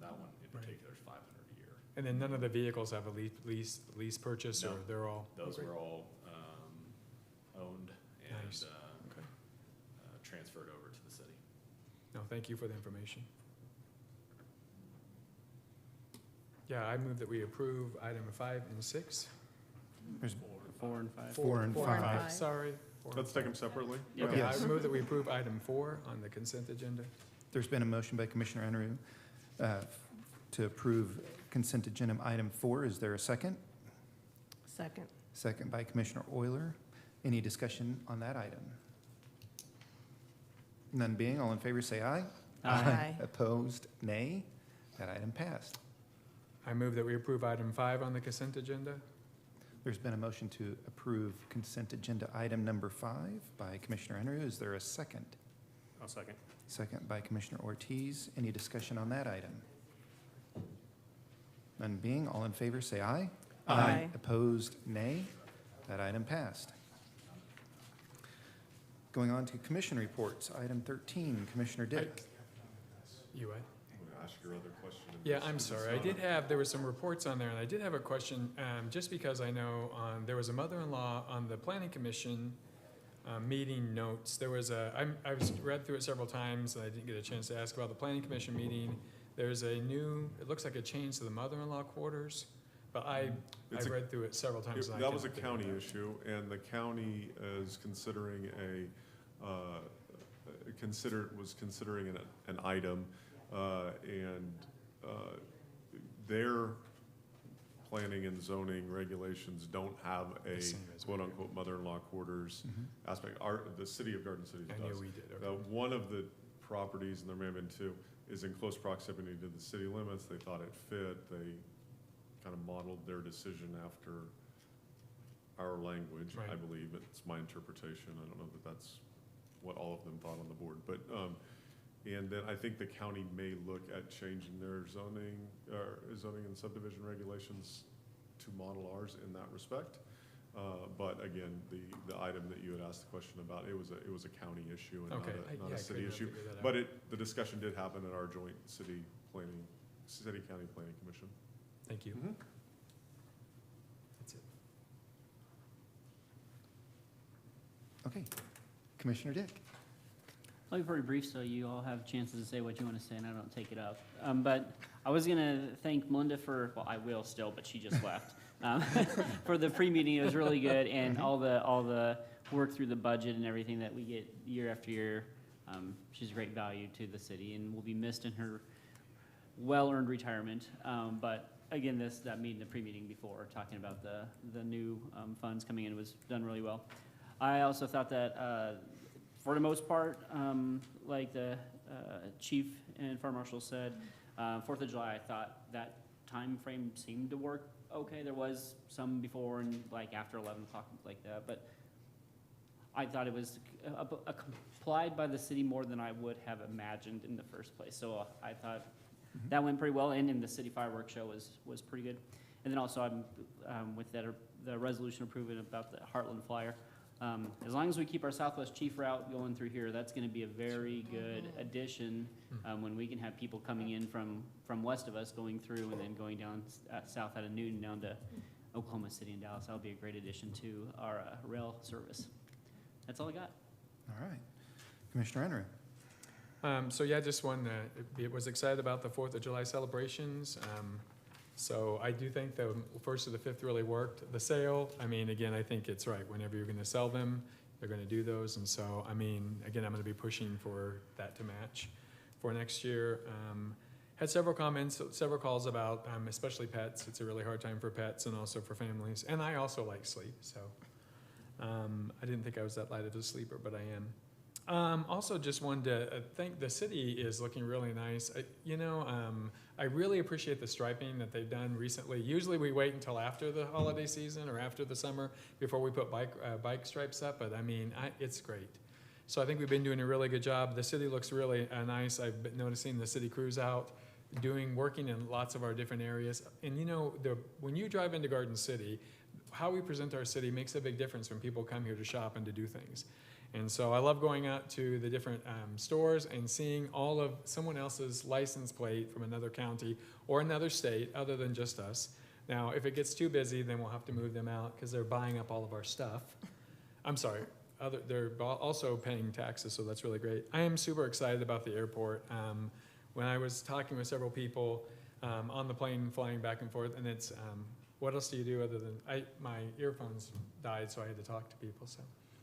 That one in particular is $500 a year. And then none of the vehicles have a lease purchase, or No. they're all? Those were all owned and Nice. Okay. transferred over to the city. No, thank you for the information. Yeah, I move that we approve item 5 and 6. There's 4 and 5. 4 and 5. Sorry. Let's take them separately. Okay, Yes. I move that we approve item 4 on the consent agenda. There's been a motion by Commissioner Enru to approve consent agenda item 4. Is there a second? Second. Second by Commissioner Euler. Any discussion on that item? None being, all in favor say aye. Aye. Opposed, nay. That item passed. I move that we approve item 5 on the consent agenda. There's been a motion to approve consent agenda item number 5 by Commissioner Enru. Is there a second? I'll second. Second by Commissioner Ortiz. Any discussion on that item? None being, all in favor say aye. Aye. Opposed, nay. That item passed. Going on to commission reports. Item 13, Commissioner Dick. You, I'm gonna ask your other question. Yeah, I'm sorry. There were some reports on there, and I did have a question, just because I know there was a mother-in-law on the planning commission meeting notes. There was I read through it several times, and I didn't get a chance to ask about the planning commission meeting. There's it looks like a change to the mother-in-law quarters, but I read through it several times. and I That was a couldn't figure county it out. issue, and the county is considering considering an item, and their planning and zoning regulations don't have a The same as we do. quote-unquote mother-in-law quarters aspect. The city of Garden City I does. knew we did, okay. One of the properties, and there may have been two, is in close proximity to the city limits. They thought it fit. They kind of modeled their decision after our language, I Right. believe. It's my interpretation. I don't know that that's what all of them thought on the board. But, and then I think the county may look at changing their zoning and subdivision regulations to model ours in that respect. But again, the item that you had asked the question about, it was a county issue and Okay. not a city couldn't issue. figure that out. But the discussion did happen at our joint city county planning commission. Thank you. Mm-hmm. That's it. Okay. Commissioner Dick. I'll be very brief so you all have chances to say what you want to say and I don't take it up. But I was going to thank Melinda I will still, but she just left, for the pre-meeting. It was really good, and all the work through the budget and everything that we get year after year. She's a great value to the city and will be missed in her well-earned retirement. But again, that meeting, the pre-meeting before, talking about the new funds coming in was done really well. I also thought that for the most part, like the chief and fire marshal said, 4th of July, I thought that time frame seemed to work okay. There was some before and like after 11 o'clock like that, but I thought it was complied by the city more than I would have imagined in the first place. So I thought that went pretty well, and the city fireworks show was pretty good. And then also with the resolution approving about the Heartland Flyer. As long as we keep our Southwest Chief route going through here, that's going to be a very good addition when we can have people coming in from west of us going through and then going down south out of Newton down to Oklahoma City and Dallas. That'll be a great addition to our rail service. That's all I got. All right. Commissioner Enru. So yeah, just was excited about the 4th of July celebrations. So I do think the 1st to the 5th really worked. The sale, again, I think it's right. Whenever you're going to sell them, they're going to do those. And so, again, I'm going to be pushing for that to match. for next year. Had several comments, several calls about, especially pets. It's a really hard time for pets and also for families. And I also like sleep, so I didn't think I was that light of a sleeper, but I am. Also, just wanted to think the city is looking really nice. I really appreciate the striping that they've done recently. Usually we wait until after the holiday season or after the summer before we put bike stripes up, but I mean, it's great. So I think we've been doing a really good job. The city looks really nice. I've been noticing the city crews out working in lots of our different areas. And when you drive into Garden City, how we present our city makes a big difference when people come here to shop and to do things. And so I love going out to the different stores and seeing all of someone else's license plate from another county or another state other than just us. Now, if it gets too busy, then we'll have to move them out because they're buying up all of our stuff. I'm sorry, they're also paying taxes, so that's really great. I am super excited about the airport. When I was talking with several people on the plane flying back and forth, and it's, what else do you do other than, my earphones died, so I had to talk to people, so.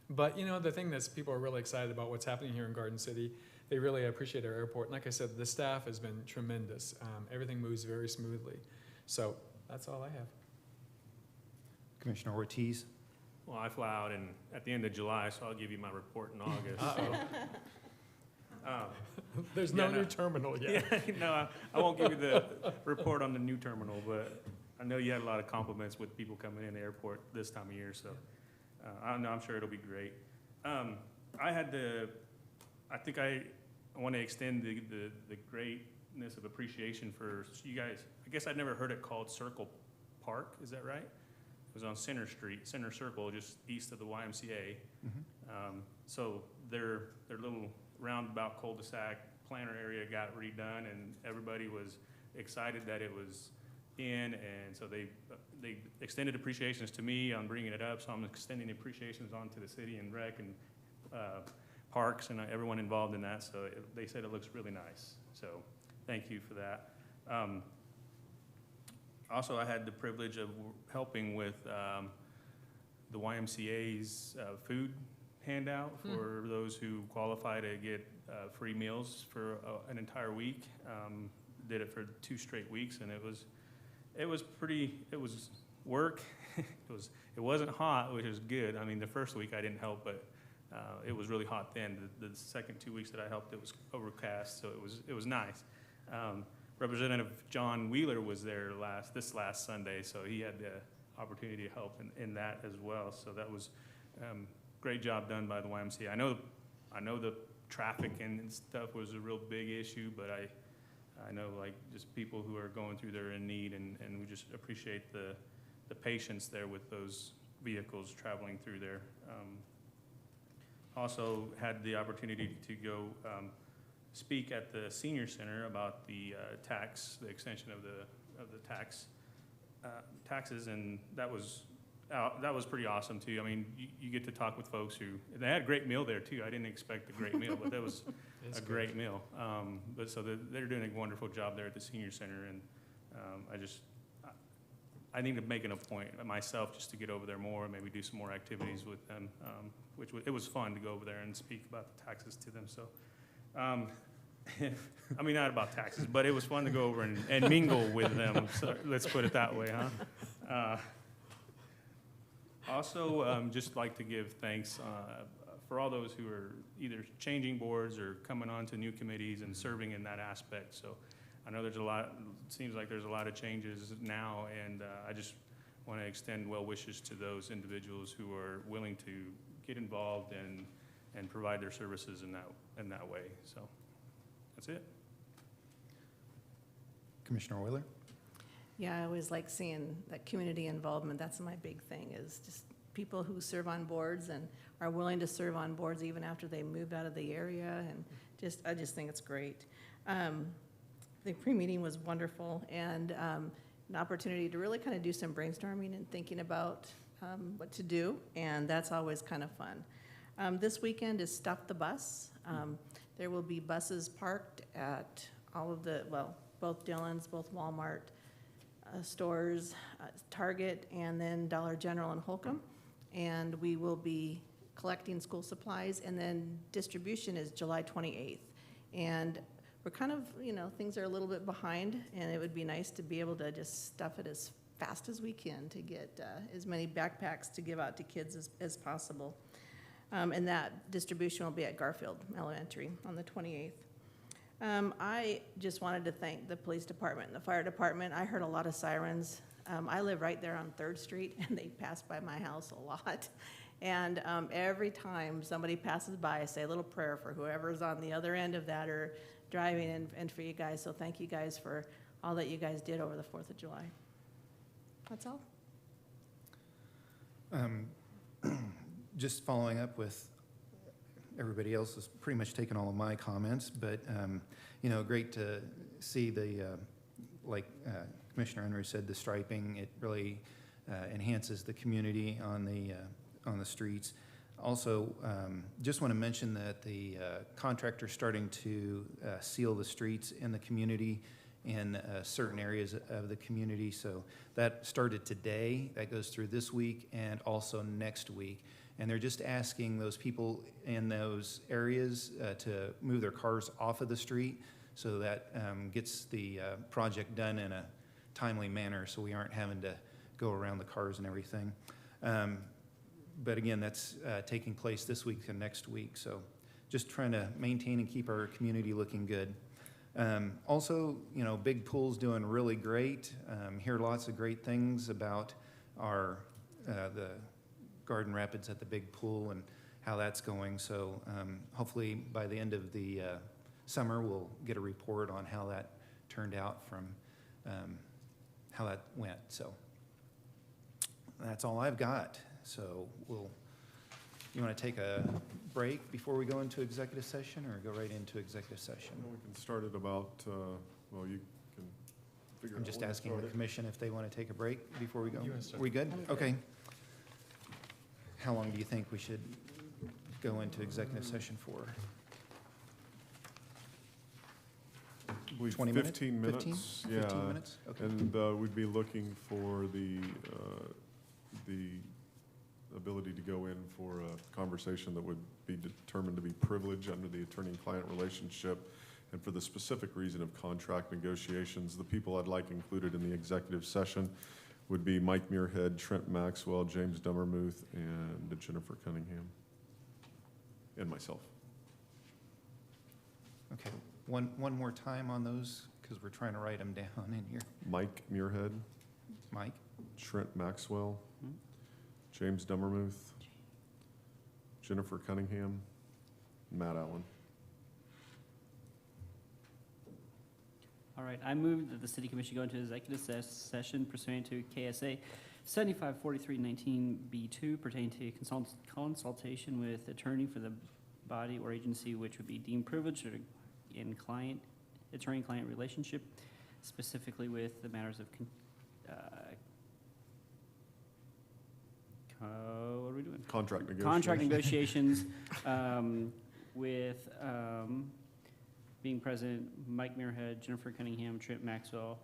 But the thing that's people are really excited about what's happening here in Garden City. They really appreciate our airport. And like I said, the staff has been tremendous. Everything moves very smoothly. So that's all I have. Commissioner Ortiz? Well, I fly out at the end of July, so I'll give you my report in August. There's no new terminal yet. Yeah, no, I won't give you the report on the new terminal, but I know you had a lot of compliments with people coming in the airport this time of year, so I'm sure it'll be great. I think I want to extend the greatness of appreciation for you guys. I guess I'd never heard it called Circle Park, is that right? It was on Center Street, Center Circle, just east of the YMCA. Mm-hmm. So their little roundabout cul-de-sac planter area got redone, and everybody was excited that it was in, and so they extended appreciations to me on bringing it up, so I'm extending appreciations on to the city and rec and parks and everyone involved in that, so they said it looks really nice, so thank you for that. Also, I had the privilege of helping with the YMCA's food handout for those who qualify to get free meals for an entire week. Did it for 2 straight weeks, and it was work. It wasn't hot, which is good. I mean, the first week I didn't help, but it was really hot then. The second 2 weeks that I helped, it was overcast, so it was nice. Representative John Wheeler was there this last Sunday, so he had the opportunity to help in that as well. So that was great job done by the YMCA. I know the traffic and stuff was a real big issue, but I know like just people who are going through, they're in need, and we just appreciate the patience there with those vehicles traveling through there. Also had the opportunity to go speak at the senior center about the extension of the taxes, and that was pretty awesome too. I mean, you get to talk with folks they had a great meal there too. I didn't expect a great meal, but that was great meal. But so they're doing a wonderful job there at the senior center, and I need to make an appointment myself just to get over there more and maybe do some more activities with them, it was fun to go over there and speak about the taxes to them. So, I mean, not about taxes, but it was fun to go over and mingle with them. So let's put it that way, huh? Also, just like to give thanks for all those who are either changing boards or coming on to new committees and serving in that aspect. So I know it seems like there's a lot of changes now, and I just want to extend well wishes to those individuals who are willing to get involved and provide their services in that way. So that's it. Commissioner Wheeler? Yeah, I always like seeing that community involvement. That's my big thing, is just people who serve on boards and are willing to serve on boards even after they moved out of the area, and I just think it's great. The pre-meeting was wonderful, and an opportunity to really kind of do some brainstorming and thinking about what to do, and that's always kind of fun. This weekend is Stop the Bus. There will be buses parked at all of both Dillon's, both Walmart stores, Target, and then Dollar General in Holcomb. And we will be collecting school supplies, and then distribution is July 28th. And we're kind of, things are a little bit behind, and it would be nice to be able to just stuff it as fast as we can to get as many backpacks to give out to kids as possible. And that distribution will be at Garfield Elementary on the 28th. I just wanted to thank the police department and the fire department. I heard a lot of sirens. I live right there on 3rd Street, and they pass by my house a lot. And every time somebody passes by, I say a little prayer for whoever's on the other end of that or driving, and for you guys. So thank you guys for all that you guys did over the 4th of July. That's all. Just following up with everybody else has pretty much taken all of my comments, but, great to see the, like Commissioner Unruh said, the striping. It really enhances the community on the streets. Also, just want to mention that the contractor's starting to seal the streets in the community in certain areas of the community. So that started today. That goes through this week and also next week. And they're just asking those people in those areas to move their cars off of the street, so that gets the project done in a timely manner, so we aren't having to go around the cars and everything. But again, that's taking place this week and next week. So just trying to maintain and keep our community looking good. Also, Big Pool's doing really great. Hear lots of great things about our the Garden Rapids at the Big Pool and how that's going. So hopefully by the end of the summer, we'll get a report on how that turned out from how that went. So that's all I've got. So you want to take a break before we go into executive session, or go right into executive session? We can start at about, you can figure out. I'm just when to asking start the it. commission if they want to take a break before we go. You wanna start? We good? I'm good. Okay. How long do you think we should go into executive session for? I believe 20 minutes? 15 minutes. 15? Yeah. 15 minutes? Okay. And we'd be looking for the ability to go in for a conversation that would be determined to be privileged under the attorney-client relationship, and for the specific reason of contract negotiations. The people I'd like included in the executive session would be Mike Muirhead, Trent Maxwell, James Dummermuth, and Jennifer Cunningham, and myself. Okay. One more time on those, because we're trying to write them down in here. Mike Muirhead, Mike? Trent Maxwell, Hmm? James Dummermuth, Jennifer Cunningham, Matt Allen. All right, I move that the city commission go into executive session pursuant to KSA 754319B2 pertaining to consultation with attorney for the body or agency which would be deemed privileged or in attorney-client relationship, specifically with the matters of what are we doing? Contract negotiations. Contract negotiations with being present, Mike Muirhead, Jennifer Cunningham, Trent Maxwell,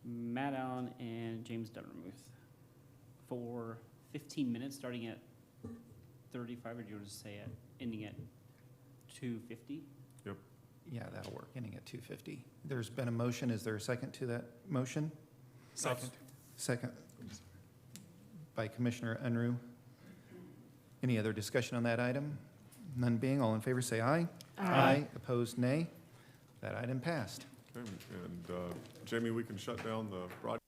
Matt Allen, and James Dummermuth for 15 minutes, starting at 35, or do you want to say ending at 2:50? Yep. Yeah, that'll work, ending at 2:50. There's been a motion. Is there a second to that motion? Second. Second by Commissioner Unruh. Any other discussion on that item? None being, all in favor say aye. Aye. Opposed, nay. That item passed. Okay, and Jamie, we can shut down the broadcast.